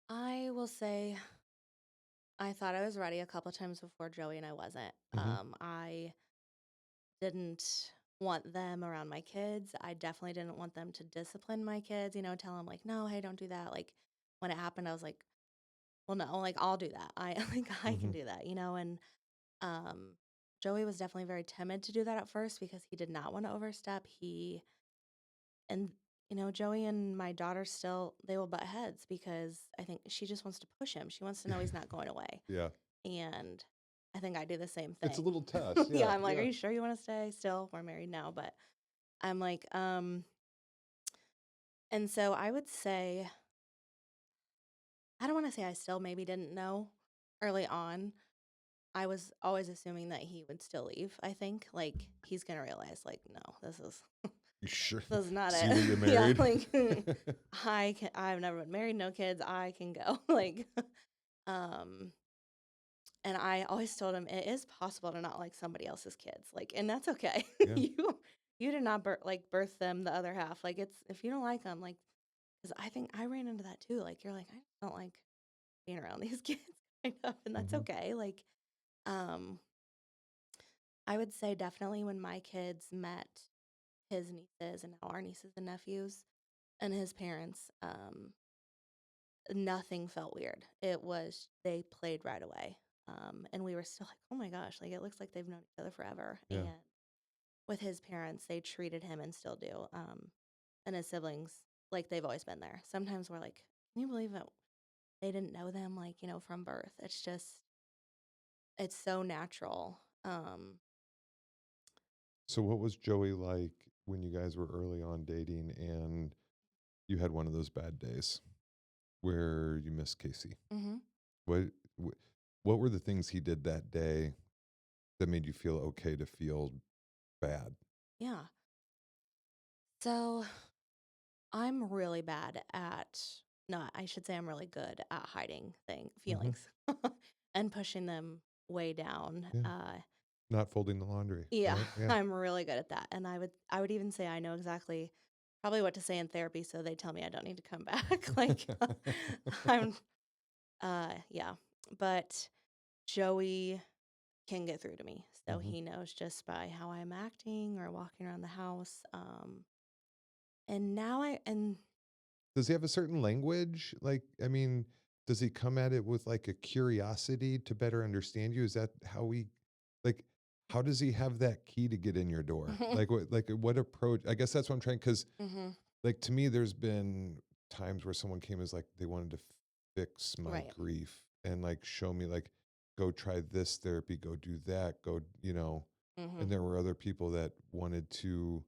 I will say I thought I was ready a couple times before Joey and I wasn't. Hmm. I didn't want them around my kids. I definitely didn't want them to discipline my kids, tell them like, no, hey, don't do that. Like when it happened, I was like, well, no, like I'll do that. I like I can Hmm. do that, and um Joey was definitely very timid to do that at first because he did not want to overstep. And Joey and my daughter still they will butt heads because I think she just wants to push him. She wants to know he's not going away. Yeah. And I think I do the same It's a thing. little tough. Yeah, Yeah. I'm like, "Are Yeah. you sure you wanna stay?" Still, we're married now, but I'm like, and so I would say I don't wanna say I still maybe didn't know early on. I was always assuming that he would still leave, I think. Like, he's gonna realize, like, "No, this is You sure? this is not See it." that you're Yeah, married. like, I've never been married, no kids, I can go. Like, um and I always told him it is possible to not like somebody else's kids, like, and that's okay. Yeah. You did not birth them the other half. Like, it's if you don't like them, like, because I think I ran into that too. Like, you're like, I don't like being around these kids, kind of, and that's Hmm. okay. Like, um, I would say definitely when my kids met his nieces and now our nieces and nephews and his parents, nothing felt weird. It was they played right away. And we were still like, oh my gosh, like it looks like they've known each other forever. Yeah. And with his parents, they treated him and still do. And his siblings, like they've always been there. Sometimes we're like, can you believe that they didn't know them, like, from birth? It's just, it's so natural. So what was Joey like when you guys were early on dating and you had one of those bad days where you missed Casey? hmm What wh- what were the things he did that day that made you feel okay to feel bad? Yeah. So I'm really bad at, no, I should say I'm really good at hiding Hmm. feelings and pushing them way down. Yeah. Not folding the laundry, Yeah, right? Yeah. I'm really good at that. And I would even say I know exactly probably what to say in therapy so they tell me I don't need to come back. Like I'm yeah. But Joey can get through to me. So Hmm. he knows just by how I'm acting or walking around the house. And now and Does he have a certain language? Like, I mean, does he come at it with like a curiosity to better understand you? Is that how he, like, how does he have that key to get in your door? Like what approach? I guess that's what I'm trying. Cause hmm like to me, there's been times where someone came as like they wanted to fix my right. grief and like show me like, go try this therapy, go do that, go, hmm and there were other people that wanted to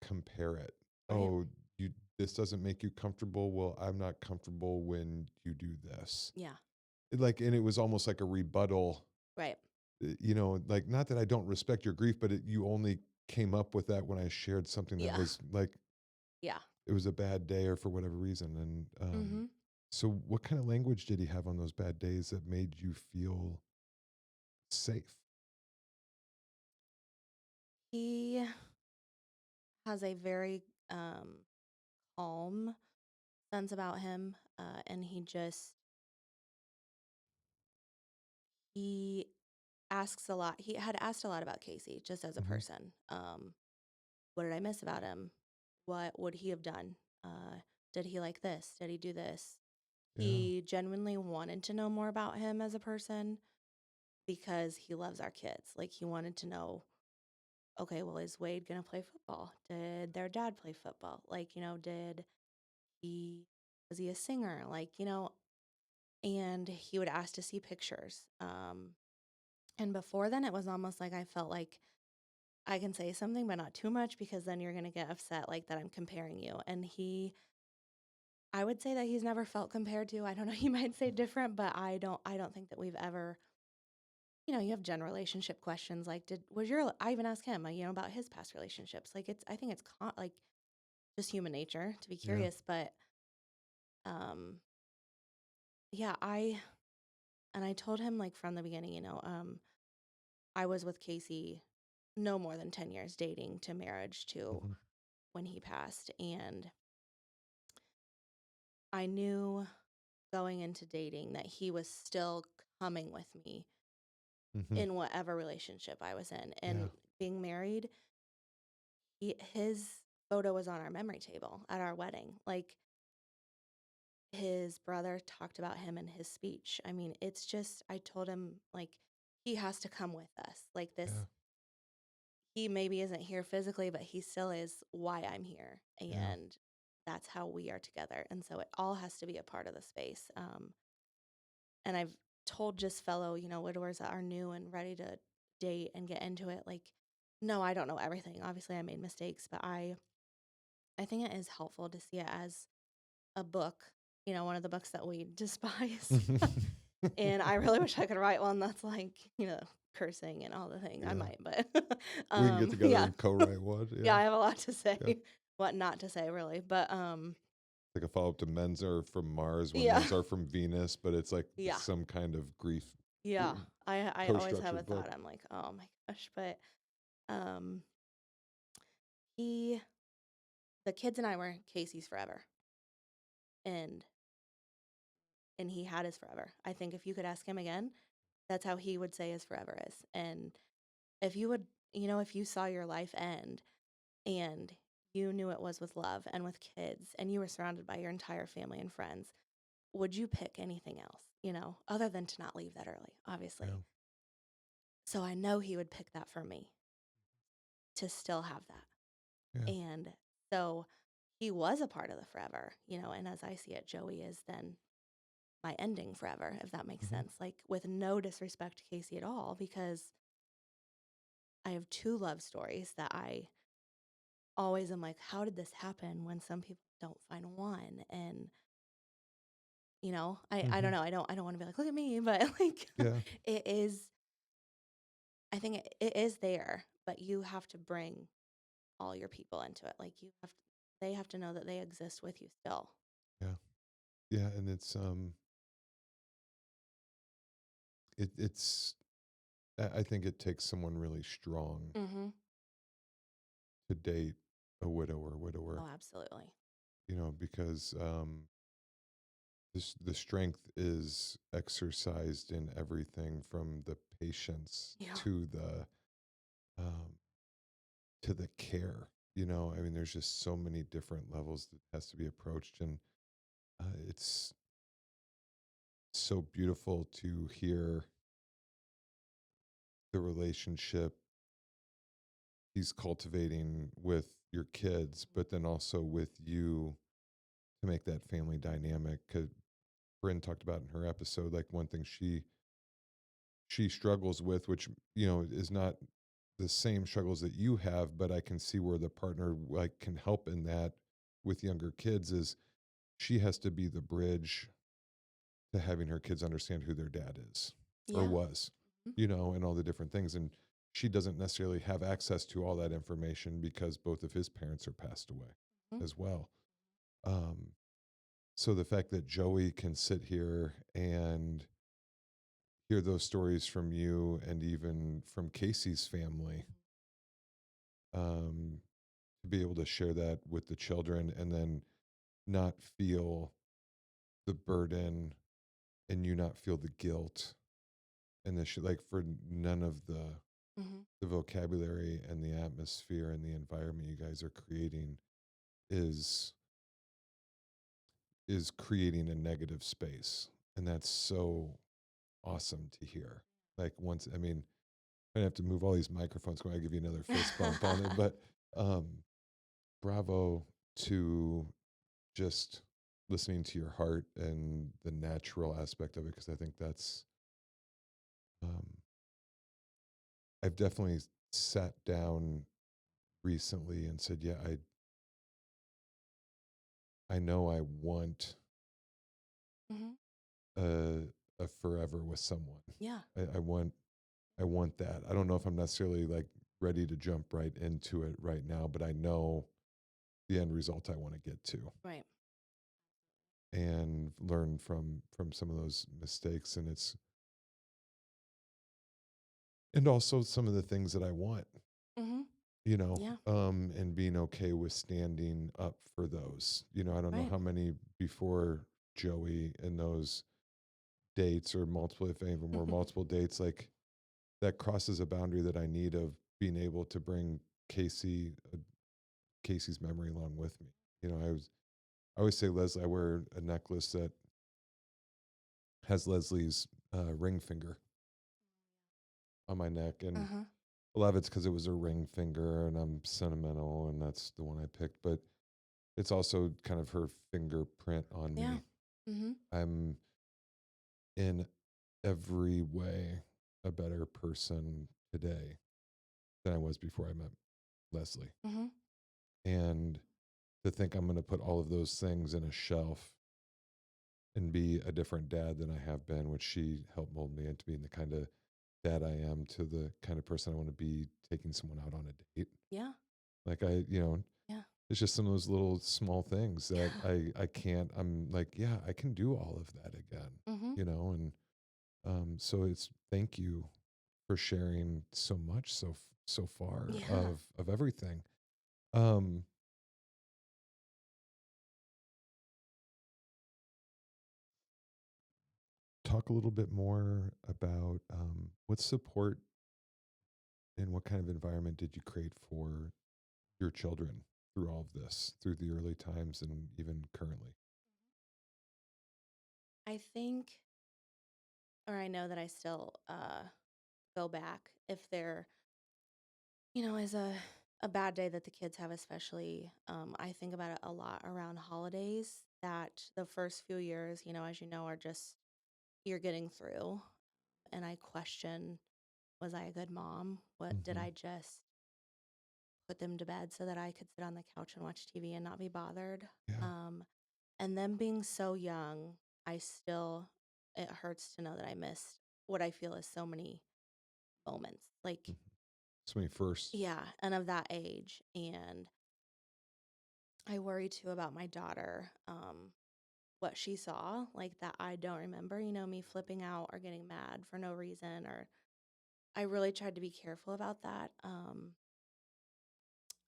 compare it. Right. Oh, you this doesn't make you comfortable. Well, I'm not comfortable when you do this. Yeah. Like, and it was almost like a rebuttal. Right. Like not that I don't respect your grief, but you only came up with that when I shared something that Yeah. was like Yeah. it was a bad day or for whatever reason. And hmm so, what kind of language did he have on those bad days that made you feel safe? He has a very calm sense about him. And he asks a lot. He had asked a lot about Casey just as a Hmm. person. What did I miss about him? What would he have done? Did he like this? Did he do this? Yeah, He genuinely wanted to know more about him as a person because he loves our kids. Like he wanted to know, okay, well, is Wade gonna play football? Did their dad play football? Like, did he was he a singer? Like, and he would ask to see pictures. And before then it was almost like I felt like I can say something, but not too much because then you're gonna get upset like that I'm comparing you. And I would say that he's never felt compared to. I don't know, you might say different, but I don't think that we've ever, you have general relationship questions like I even asked him, about his past relationships. Like I think it's like just human nature to be yeah. curious, but um yeah, I told him like from the beginning, I was with Casey no more than 10 years dating to marriage to Hmm. when he passed. And I knew going into dating that he was still coming with me Hmm. in whatever relationship I was in. Yeah. And being married, his photo was on our memory table at our wedding. Like his brother talked about him in his speech. I mean, it's just, I told him, like, he has to come with us. Like, Yeah. he maybe isn't here physically, but he still is why I'm here. Yeah. And that's how we are together. And so it all has to be a part of the space. And I've told just fellow, widowers that are new and ready to date and get into it, like, no, I don't know everything. Obviously, I made mistakes, but I think it is helpful to see it as a book, one of the books that we despise. And I really wish I could write one that's like, cursing and all the things. I Yeah. might, but We can get together yeah. and co-write one. Yeah, Yeah. I have a lot to say, Yeah. what not to say really. But Like a follow-up to Men's Are from Mars, yeah. Women's Are from Venus, but it's like Yeah. some kind of grief Yeah. I always have a co-structured book. thought. I'm like, oh my gosh. But um he the kids and I were Casey's forever. And he had his forever. I think if you could ask him again, that's how he would say his forever is. And if you would, if you saw your life end and you knew it was with love and with kids and you were surrounded by your entire family and friends, would you pick anything else, other than to not leave that early, Yeah. obviously? So I know he would pick that for me to still have that. Yeah. And so he was a part of the forever, and as I see it, Joey is then my ending forever, if that makes Hmm. sense. Like, with no disrespect to Casey at all, because I have two love stories that I always am like, how did this happen when some people don't find one? And I don't Hmm. know. I don't want to be like, look at me, but like Yeah. it is. I think it is there, but you have to bring all your people into it. Like they have to know that they exist with you still. Yeah. Yeah. And it's, I think it takes someone really strong Mm-hmm. to date a widow or widower, Oh, absolutely. because the strength is exercised in everything from the patience Yeah. um, to the care. I mean, there's just so many different levels that has to be approached, and it's so beautiful to hear the relationship he's cultivating with your kids, but then also with you to make that family dynamic. Because Bryn talked about in her episode, like one thing she struggles with, which is not the same struggles that you have, but I can see where the partner like can help in that with younger kids is she has to be the bridge to having her kids understand who their dad is or Yeah. was, and all the different things. And she doesn't necessarily have access to all that information because both of his parents are passed away Mm-hmm. as well. Um, so the fact that Joey can sit here and hear those stories from you and even from Casey's family, um, to be able to share that with the children and then not feel the burden and you not feel the guilt and the like for none of Mm-hmm. the vocabulary and the atmosphere and the environment you guys are creating is is creating a negative space, and that's so awesome to hear. Like once, I mean, I have to move all these microphones. When I give you another fist bump on it, but um, bravo to just listening to your heart and the natural aspect of it, because I think that's um, I've definitely sat down recently and said, yeah, I know I want Mm-hmm. a, a forever with someone. Yeah. I want that. I don't know if I'm necessarily like ready to jump right into it right now, but I know the end result I want to get to Right. and learn from some of those mistakes, and also some of the things that I want, Mm-hmm. Yeah. and being okay with standing up for those. I don't know Right. how many before Joey in those dates or multiple, if any of them were multiple dates, like that crosses a boundary that I need of being able to bring Casey's memory along with me. I always say, Leslie, I wear a necklace that has Leslie's ring finger on my neck, and Uh-huh. a lot of it's because it was a ring finger, and I'm sentimental, and that's the one I picked. But it's also kind of her fingerprint on Yeah. me. Mm-hmm. I'm in every way a better person today than I was before I met Leslie. Mm-hmm. And to think I'm going to put all of those things in a shelf and be a different dad than I have been, which she helped mold me into being the kind of dad I am, to the kind of person I want to be taking someone out on a date. Yeah. Like Yeah. it's just some of those little small things that Yeah. I can't, I'm like, yeah, I can do all of that again, Mm-hmm. and so it's thank you for sharing so much so far Yeah. of everything. Um, Talk a little bit more about what support and what kind of environment did you create for your children through all of this, through the early times and even currently? I think, or I know that I still go back if there, as a a bad day that the kids have, especially, I think about it a lot around holidays, that the first few years, as you know, are just you're getting through. And I question, was I a good mom? What did Mm-hmm. I just put them to bed so that I could sit on the couch and watch TV and not be bothered? Yeah. Um, and them being so young, it hurts to know that I missed what I feel is so many moments. Like, Mhm. So many firsts. yeah, and of that age. And I worry too about my daughter, what she saw, like that I don't remember, me flipping out or getting mad for no reason. Or I really tried to be careful about that.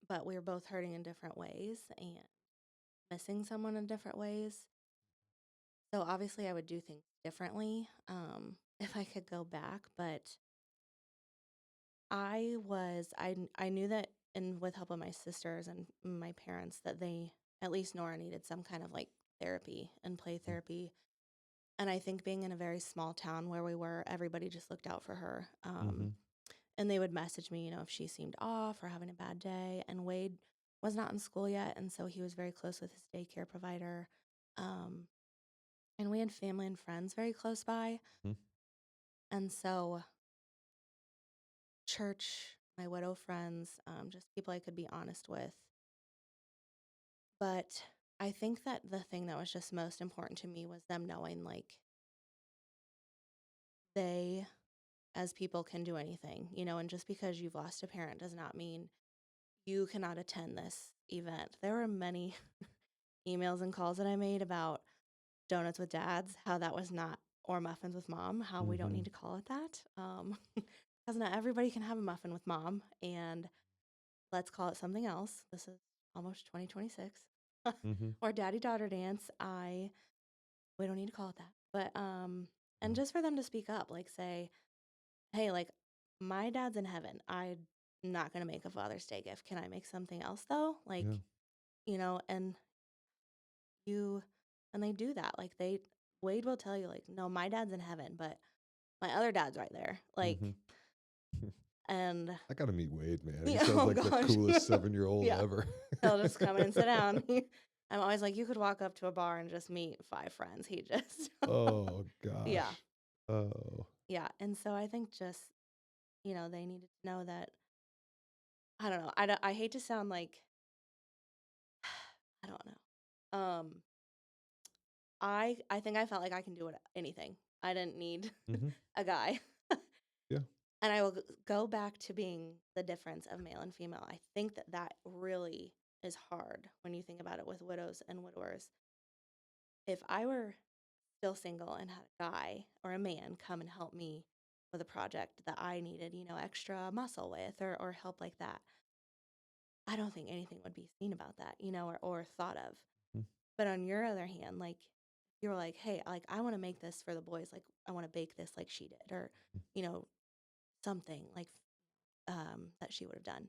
But we were both hurting in different ways and missing someone in different ways. So obviously, I would do things differently if I could go back. But I knew that, and with help of my sisters and my parents, that they, at least Nora, needed some kind of like therapy and play therapy. And I think being in a very small town where we were, everybody just looked out for her. Mm-hmm. And they would message me, if she seemed off or having a bad day. And Wade was not in school yet. And so he was very close with his daycare provider. Um, and we had family and friends very close by. Mm-hmm. And so, church, my widow friends, just people I could be honest with. But I think that the thing that was just most important to me was them knowing, like, they, as people, can do anything, and just because you've lost a parent does not mean you cannot attend this event. There were many emails and calls that I made about donuts with dads, how that was not, or muffins with mom, how we don't Mm-hmm. need to call it that. Because not everybody can have a muffin with mom, and let's call it something else. This is almost 2026. Mm-hmm. Or daddy daughter dance. We don't need to call it that. But and just for them to speak up, like say, hey, like my dad's in heaven. I'm not gonna make a Father's Day gift. Can I make something else though? Like, Yeah. and you and they do that. Like Wade will tell you, like, no, my dad's in heaven, but my other dad's right there. Mm-hmm. Like, and I gotta meet Wade, man. He yeah, sounds oh like the gosh. coolest 7-year-old Yeah. ever. He'll just come in and sit down. I'm always like, you could walk up to a bar and just meet 5 friends. He just, Oh yeah, gosh. Oh. yeah. And so I think just, they needed to know that, I don't know. I hate to sound like, I don't know. I think I felt like I can do anything. I didn't need Mm-hmm. a guy. Yeah. And I will go back to being the difference of male and female. I think that that really is hard when you think about it with widows and widowers. If I were still single and had a guy or a man come and help me with a project that I needed, extra muscle with or help like that, I don't think anything would be seen about that, or thought of. Mm-hmm. But on your other hand, like you were like, hey, like I want to make this for the boys, like I want to bake this like she did, or you know, something like that she would have done.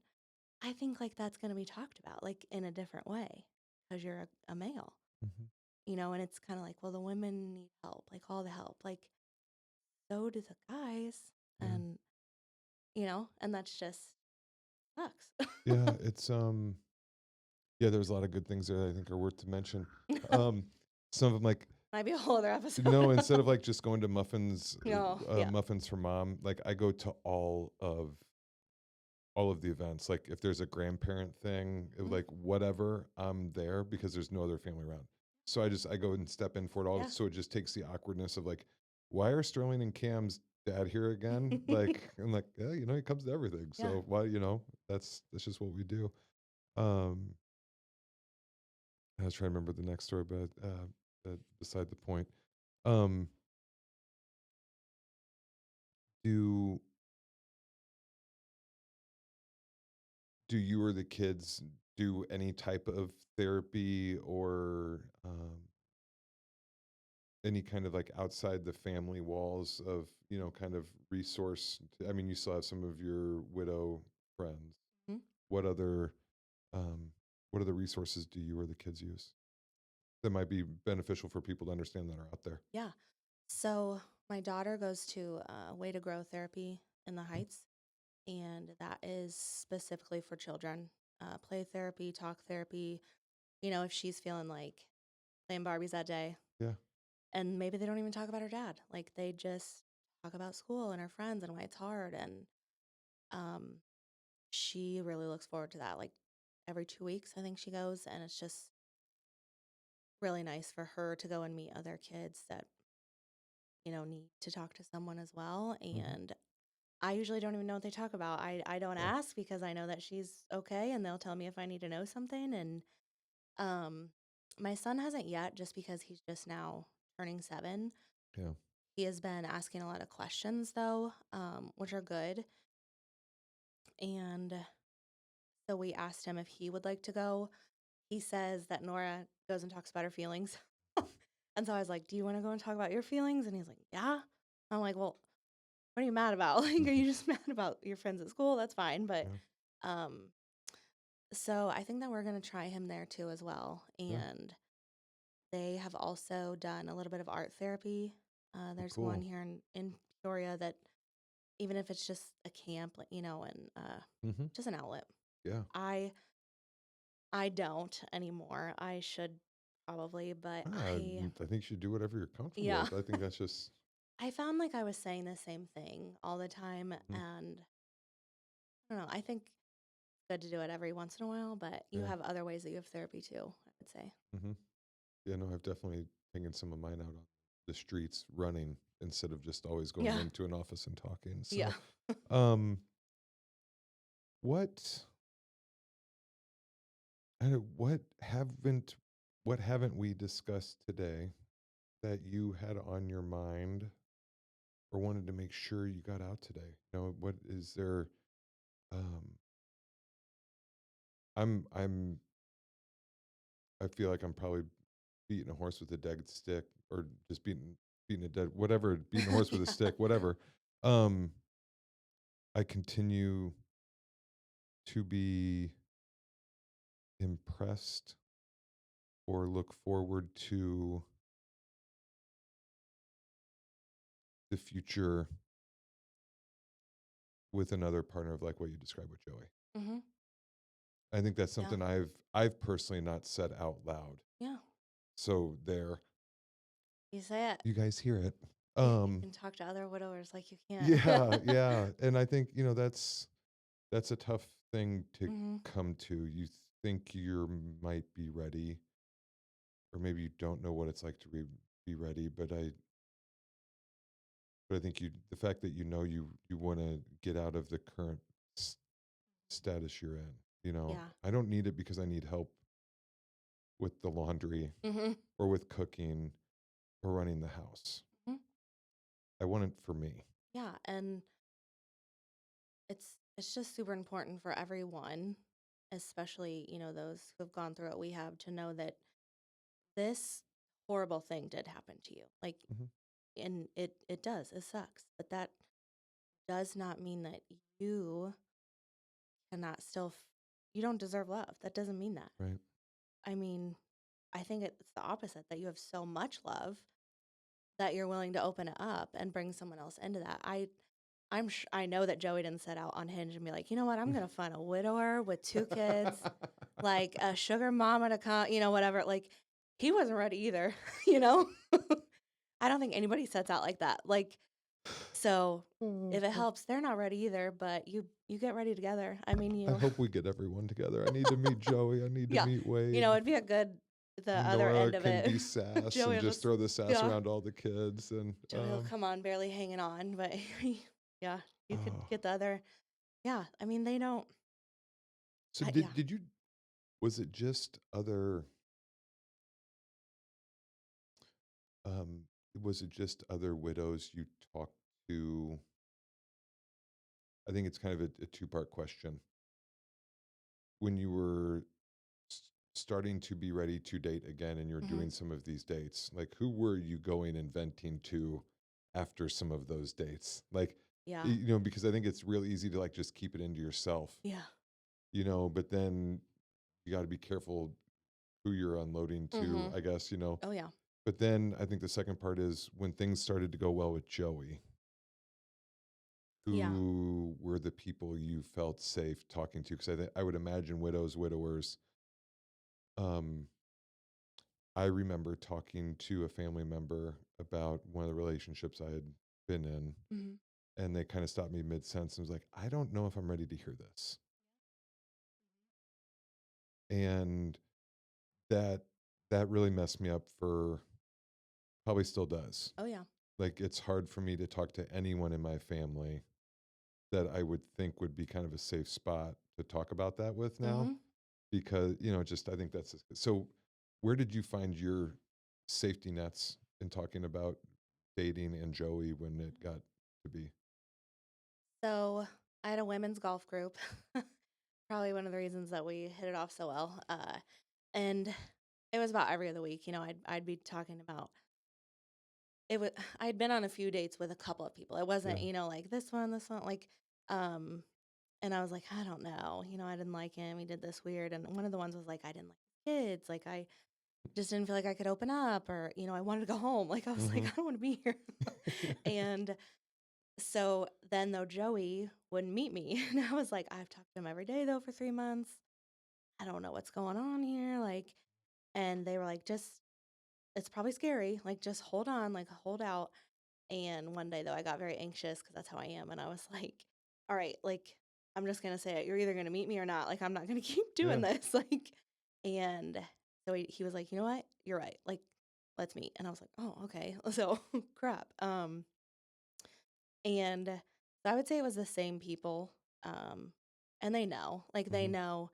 I think like that's going to be talked about like in a different way because you're a male, Mm-hmm. and it's kind of like, well, the women need help, like all the help, like so do the guys, Yeah. and and that's just sucks. Yeah. It's yeah, there's a lot of good things there that I think are worth to mention. Um some of them like Might be a whole other episode. no, instead of like just going to No, yeah. muffins for mom, like I go to all of the events. Like if there's a grandparent thing, Mhm. like whatever, I'm there because there's no other family around. So I go and step in for it all. Yeah. So it just takes the awkwardness of like, why are Sterling and Cam's dad here again? Like I'm like, yeah, he comes to everything. Yeah. So why, that's just what we do. Um, I was trying to remember the next story, but beside the point. Um, do do you or the kids do any type of therapy or any kind of like outside the family walls of kind of resource? I mean, you still have some of your widow friends. Mhm. What other um, what other resources do you or the kids use that might be beneficial for people to understand that are out there? Yeah. So my daughter goes to Way to Grow therapy in the Heights. and that is specifically for children. Play therapy, talk therapy. If she's feeling like playing Barbies that day, Yeah. and maybe they don't even talk about her dad. Like they just talk about school and her friends and why it's hard. And um, she really looks forward to that. Like every 2 weeks, I think she goes, and it's just really nice for her to go and meet other kids that need to talk to someone as well. Hmm. And I usually don't even know what they talk about. I don't Yeah. ask because I know that she's okay, and they'll tell me if I need to know something. And um, my son hasn't yet, just because he's just now turning 7. Yeah. He has been asking a lot of questions though, which are good. And so we asked him if he would like to go. He says that Nora goes and talks about her feelings. And so I was like, "Do you want to go and talk about your feelings?" And he's like, "Yeah." I'm like, "Well, what are you mad about? Like, are Hmm. you just mad about your friends at school? That's fine." But Yeah. um, so I think that we're gonna try him there too as well. Yeah. And they have also done a little bit of art therapy. Oh, There's one cool. here in Peoria that, even if it's just a camp, like, and Hmm. just an outlet. Yeah. I don't anymore. I should probably, but I think you should do whatever you're comfortable yeah. with. I think that's just. I found like I was saying the same thing all the time, Mhm. and I don't know. I think it's good to do it every once in a while, but you Yeah. have other ways that you have therapy too, I would say. Hmm. Yeah. No, I've definitely taken some of mine out on the streets running instead of just always going Yeah. into an office and talking. Yeah. So, um, what, I don't- what haven't we discussed today that you had on your mind or wanted to make sure you got out today? What is there? Um, I'm I feel like I'm probably beating a horse with a dead stick, or just beating a dead whatever, beating a horse with a Yeah. stick, whatever. Um, I continue to be impressed or look forward to the future with another partner of like what you described with Joey. Hmm. I think that's Yeah. something I've personally not said out loud. Yeah. So there, You say it. you guys hear it. You can talk to other widowers like you can't. Yeah, yeah. And I think, that's a tough thing to Hmm. come to. You think you might be ready, or maybe you don't know what it's like to be ready. But I think the fact that you want to get out of the current s- status you're in. Yeah. I don't need it because I need help with the laundry Hmm. or with cooking or running the house. Hmm. I want it for me. Yeah. And it's just super important for everyone, especially, those who have gone through what we have, to know that this horrible thing did happen to you. Like, Hmm. and it does. It sucks. But that does not mean that you cannot still you don't deserve love. That doesn't mean that. Right. I mean, I think it's the opposite, that you have so much love that you're willing to open it up and bring someone else into that. I know that Joey didn't set out on Hinge and be like, "You know what? I'm going to find a widower with 2 kids, like a sugar mama to come, whatever." Like, he wasn't ready either, you know? I don't think anybody sets out like that. Like, so if it helps, they're not ready either, but you get ready together. I mean, I hope we get everyone together. I need to meet Joey. I need to yeah, meet Wade. it'd be the other Nora end of can it. be sass Joey and will just just, throw the sass yeah, around all the kids. And Joey will come on barely hanging on, but yeah, you could oh. get the other. Yeah, I mean, they don't. So Yeah. did you? Was it just other? Um, was it just other widows you talked to? I think it's kind of a two-part question. When you were starting to be ready to date again, and you're Hmm. doing some of these dates, like who were you going and venting to after some of those dates? Like, Yeah. because I think it's real easy to like just keep it into yourself, Yeah. but then you got to be careful who you're unloading to, Hmm. I guess. Oh, yeah. But then I think the second part is when things started to go well with Joey, Yeah. who were the people you felt safe talking to? Because I would imagine widows, widowers. Um, I remember talking to a family member about one of the relationships I had been in, Mhm. and they kind of stopped me mid sentence and was like, "I don't know if I'm ready to hear this," and that that really messed me up for probably still does. Oh, yeah. Like it's hard for me to talk to anyone in my family that I would think would be kind of a safe spot to talk about that with now Mhm. because, just I think that's so. Where did you find your safety nets in talking about dating and Joey when it got to be? So, I had a women's golf group. Probably one of the reasons that we hit it off so well. And it was about every other week. I'd be talking about it. I'd been on a few dates with a couple of people. It wasn't, Yeah. like this one, like, um, and I was like, I don't know. I didn't like him. He did this weird. And one of the ones was like, I didn't like kids. Like, I just didn't feel like I could open up, or, I wanted to go home. Like, I was like, Mm-hmm. I don't want to be here. And so then, though, Joey wouldn't meet me. And I was like, I've talked to him every day, though, for 3 months. I don't know what's going on here. Like, and they were like, it's probably scary. Like, just hold on, like, hold out. And one day, though, I got very anxious because that's how I am. And I was like, all right, like, I'm just going to say it. You're either going to meet me or not. Like, I'm not going to keep doing Yeah. this. Like, and so he was like, you know what? You're right. Like, let's meet. And I was like, oh, okay. So crap. And so I would say it was the same people. Um, and they know, like, they Mm-hmm. know,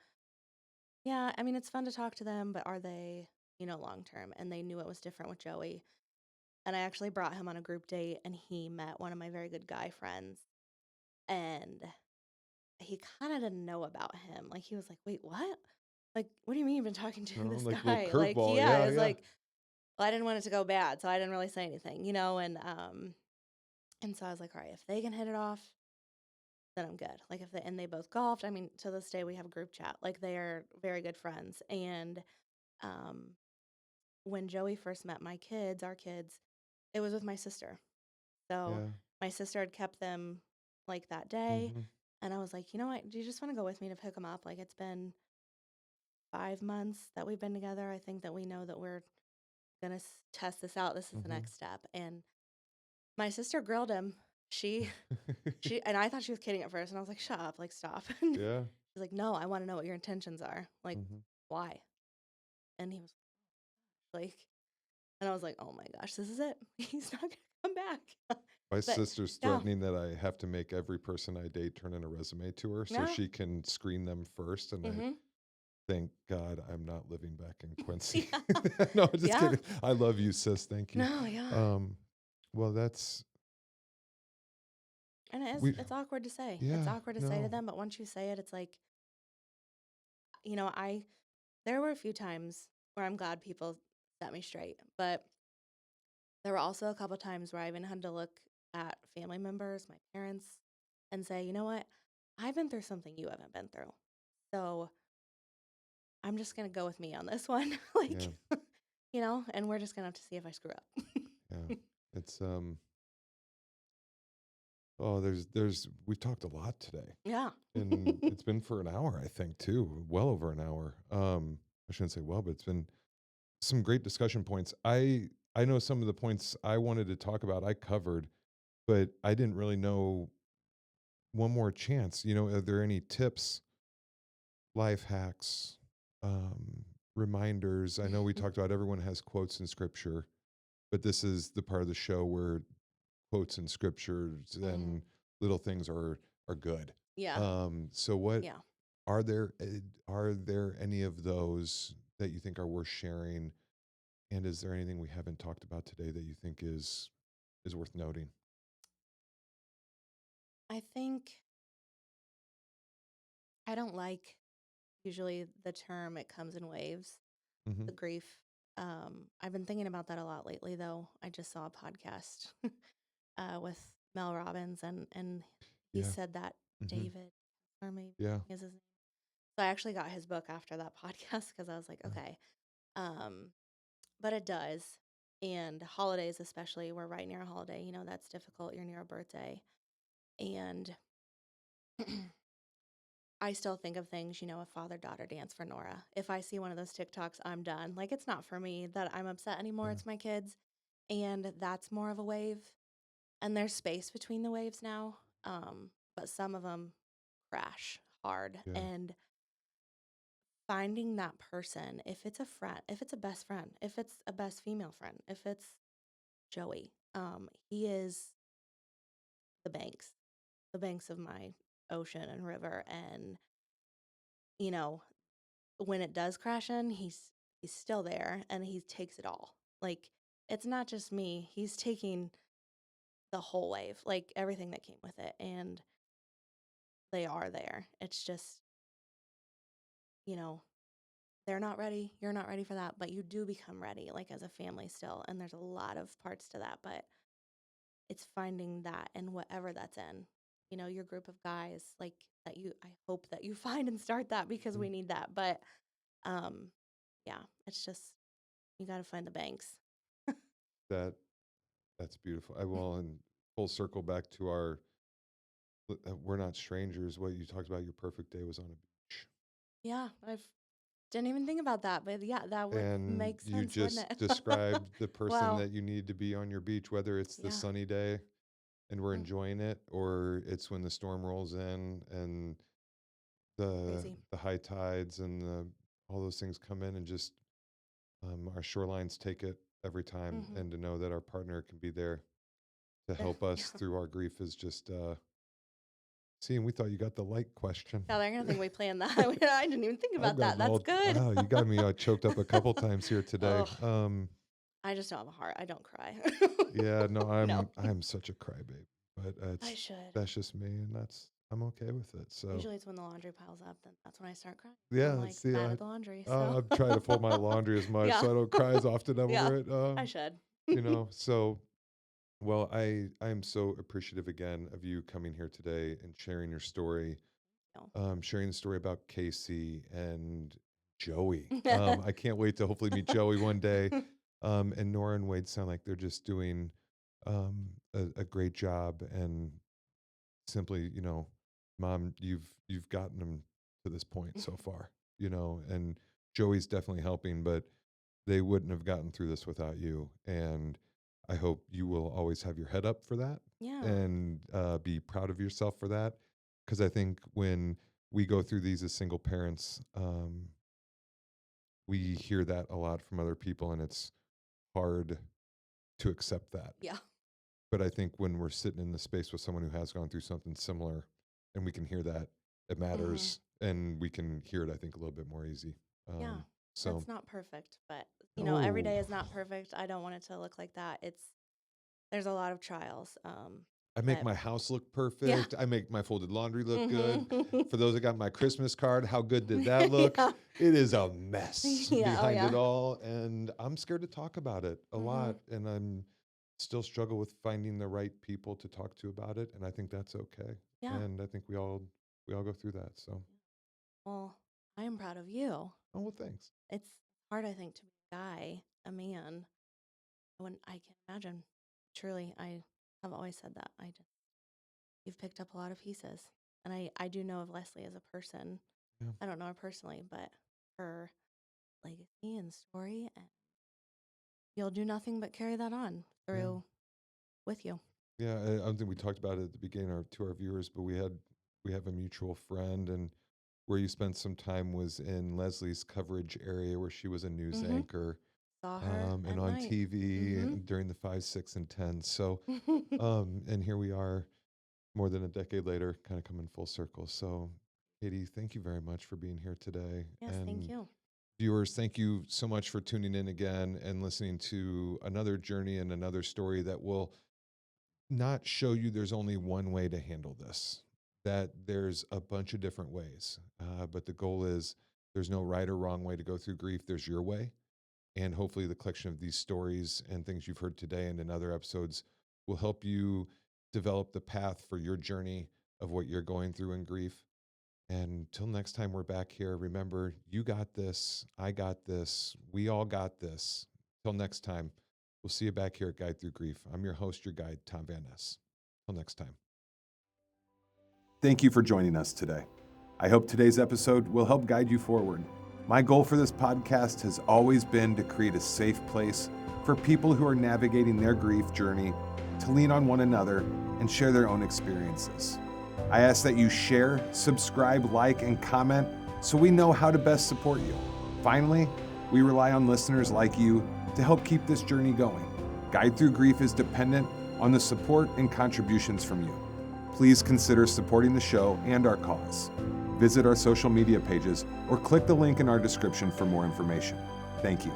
yeah, I mean, it's fun to talk to them, but are they, long term? And they knew it was different with Joey. And I actually brought him on a group date, and he met one of my very good guy friends. And he kind of didn't know about him. Like, he was like, wait, what? Like, what do you mean you've been talking to Oh, this like a little guy? Like, curveball. yeah, Yeah. it was Yeah. like, well, I didn't want it to go bad, so I didn't really say anything, and so I was like, all right, if they can hit it off, then I'm good. Like, and they both golfed. I mean, to this day we have a group chat. Like, they are very good friends. And um when Joey first met our kids, it was with my sister. So Yeah. my sister had kept them like that day. Mm-hmm. And I was like, you know what? Do you just want to go with me to pick them up? Like, it's been 5 months that we've been together. I think that we know that we're going to test this out. This is the Mm-hmm. next step. And my sister grilled him. She, and I thought she was kidding at first. And I was like, shut up, like, stop. And Yeah. she's like, no, I want to know what your intentions are. Like, Mm-hmm. why? And he was like, and I was like, oh my gosh, this is it. He's not going to come back. My But sister's no, threatening that I have to make every person I date turn in a resume to her so no. she can screen them first. And I Mm-hmm. thank God I'm not living back in Quincy. Yeah. No, just Yeah. kidding. I love you, sis. Thank you. No, yeah. Um, well, that's And we. it's awkward to say. It's Yeah, awkward to say to no. them, but once you say it, it's like, there were a few times where I'm glad people set me straight, but there were also a couple times where I even had to look at family members, my parents, and say, you know what? I've been through something you haven't been through. So I'm just going to go with me on this one. Yeah, Like, and we're just going to have to see if I screw up. yeah. It's oh, we've talked a lot today. Yeah. And it's been for an hour, I think, too. Well over an hour. I shouldn't say well, but it's been some great discussion points. I know some of the points I wanted to talk about I covered, but I didn't really know one more chance. Are there any tips, life hacks, reminders? I know we talked about everyone has quotes in scripture, but this is the part of the show where quotes in scriptures Mhm. and little things are good. Yeah. So what Yeah. are there any of those that you think are worth sharing? And is there anything we haven't talked about today that you think is worth noting? I think I don't like usually the term it comes in waves, Hmm. the grief. I've been thinking about that a lot lately, though. I just saw a podcast with Mel Robbins, and he Yeah. said that Hmm. David, or maybe Yeah. is his name. So I actually got his book after that podcast because I was like, Yeah. okay. Um, but it does. And holidays, especially, we're right near a holiday. That's difficult. You're near a birthday. And I still think of things, a father-daughter dance for Nora. If I see one of those TikToks, I'm done. Like, it's not for me that I'm upset anymore. Yeah. It's my kids. And that's more of a wave. And there's space between the waves now. But some of them crash hard. Yeah. And finding that person, if it's a friend, if it's a best friend, if it's a best female friend, if it's Joey, he is the banks of my ocean and river. And, you know, when it does crash in, he's still there and he takes it all. Like, it's not just me. He's taking the whole wave, like everything that came with it. And they are there. It's just, you know, they're not ready. You're not ready for that, but you do become ready, like as a family still. And there's a lot of parts to that, but it's finding that and whatever that's in, your group of guys, like that I hope that you find and start that because we need that. But, yeah, it's just, you got to find the banks. That's beautiful. I will, and full circle back to our we're not strangers. What you talked about, your perfect day was on a beach. Yeah, didn't even think about that, but yeah, that would And make you sense, wouldn't just it? described the person Wow. that you need to be on your beach, whether it's the Yeah. sunny day and we're Mm, enjoying it, or it's when the storm rolls in and crazy. the high tides and all those things come in, and just our shorelines take it every time. Mm-hmm. And to know that our partner can be there to help us Yeah. through our grief is just seeing. We thought you got the light question. Yeah, they're gonna think we planned that. I didn't even think I've about that. gotten That's all, good. wow, you got me choked up a couple times here today. Oh, I just don't have a heart. I don't cry. Yeah, no, No, I'm such a crybaby, but I should. that's just me, and I'm okay with it. So Usually it's when the laundry piles up, then that's when I start crying. I'm yeah, like see, bad at the laundry, so I'm trying to fold my laundry as much yeah, so I don't cry as often yeah, over it. I should. So well, I'm so appreciative again of you coming here today and sharing your story, No. sharing the story about Casey and Joey. I can't wait to hopefully meet Joey one day. And Nora and Wade sound like they're just doing a great job, and simply, Mom, you've gotten them to this point so far, and Joey's definitely helping, but they wouldn't have gotten through this without you. And I hope you will always have your head up for that, Yeah. and be proud of yourself for that. Because I think when we go through these as single parents, we hear that a lot from other people, and it's hard to accept that. Yeah. But I think when we're sitting in the space with someone who has gone through something similar and we can hear that, it Hmm. matters, and we can hear it, I think, a little bit more easy. Yeah. So, It's not perfect, but every no, day is not perfect. I don't want it to look like that. There's a lot of trials. I make But my house look yeah. perfect. I make my folded laundry look good. Mm-hmm. For those that got my Christmas card, how good did that look? Yeah. It is a mess Yeah. Oh behind yeah. it all. And I'm scared to talk about it a Mm-hmm. lot. And I'm still struggle with finding the right people to talk to about it. And I think that's okay. Yeah. And I think we all go through that. So, Well, I am proud of you. oh, well, thanks. It's hard, I think, to be a guy, a man. When I can imagine, truly, I have always said that. You've picked up a lot of pieces, and I do know of Leslie as a person. Yeah. I don't know her personally, but her legacy and story, and you'll do nothing but carry that on Yeah. through with you. Yeah. I don't think we talked about it at the beginning to our viewers, but we have a mutual friend, and where you spent some time was in Leslie's coverage area where she was a news Mm-hmm. anchor, Saw her and at on night. TV Mm-hmm. during the 5, 6, and 10. So, and here we are more than a decade later, kind of coming full circle. So, Katie, thank you very much for being here today. Yes, thank And you. viewers, thank you so much for tuning in again and listening to another journey and another story that will not show you there's only one way to handle this, that there's a bunch of different ways. But the goal is there's no right or wrong way to go through grief. There's your way. And hopefully, the collection of these stories and things you've heard today and in other episodes will help you develop the path for your journey of what you're going through in grief. And till next time we're back here, remember, you got this. I got this. We all got this. Till next time, we'll see you back here at Guide Through Grief. I'm your host, your guide, Tom Van Ness. Till next time. Thank you for joining us today. I hope today's episode will help guide you forward. My goal for this podcast has always been to create a safe place for people who are navigating their grief journey to lean on one another and share their own experiences. I ask that you share, subscribe, like, and comment so we know how to best support you. Finally, we rely on listeners like you to help keep this journey going. Guide Through Grief is dependent on the support and contributions from you. Please consider supporting the show and our cause. Visit our social media pages or click the link in our description for more information. Thank you.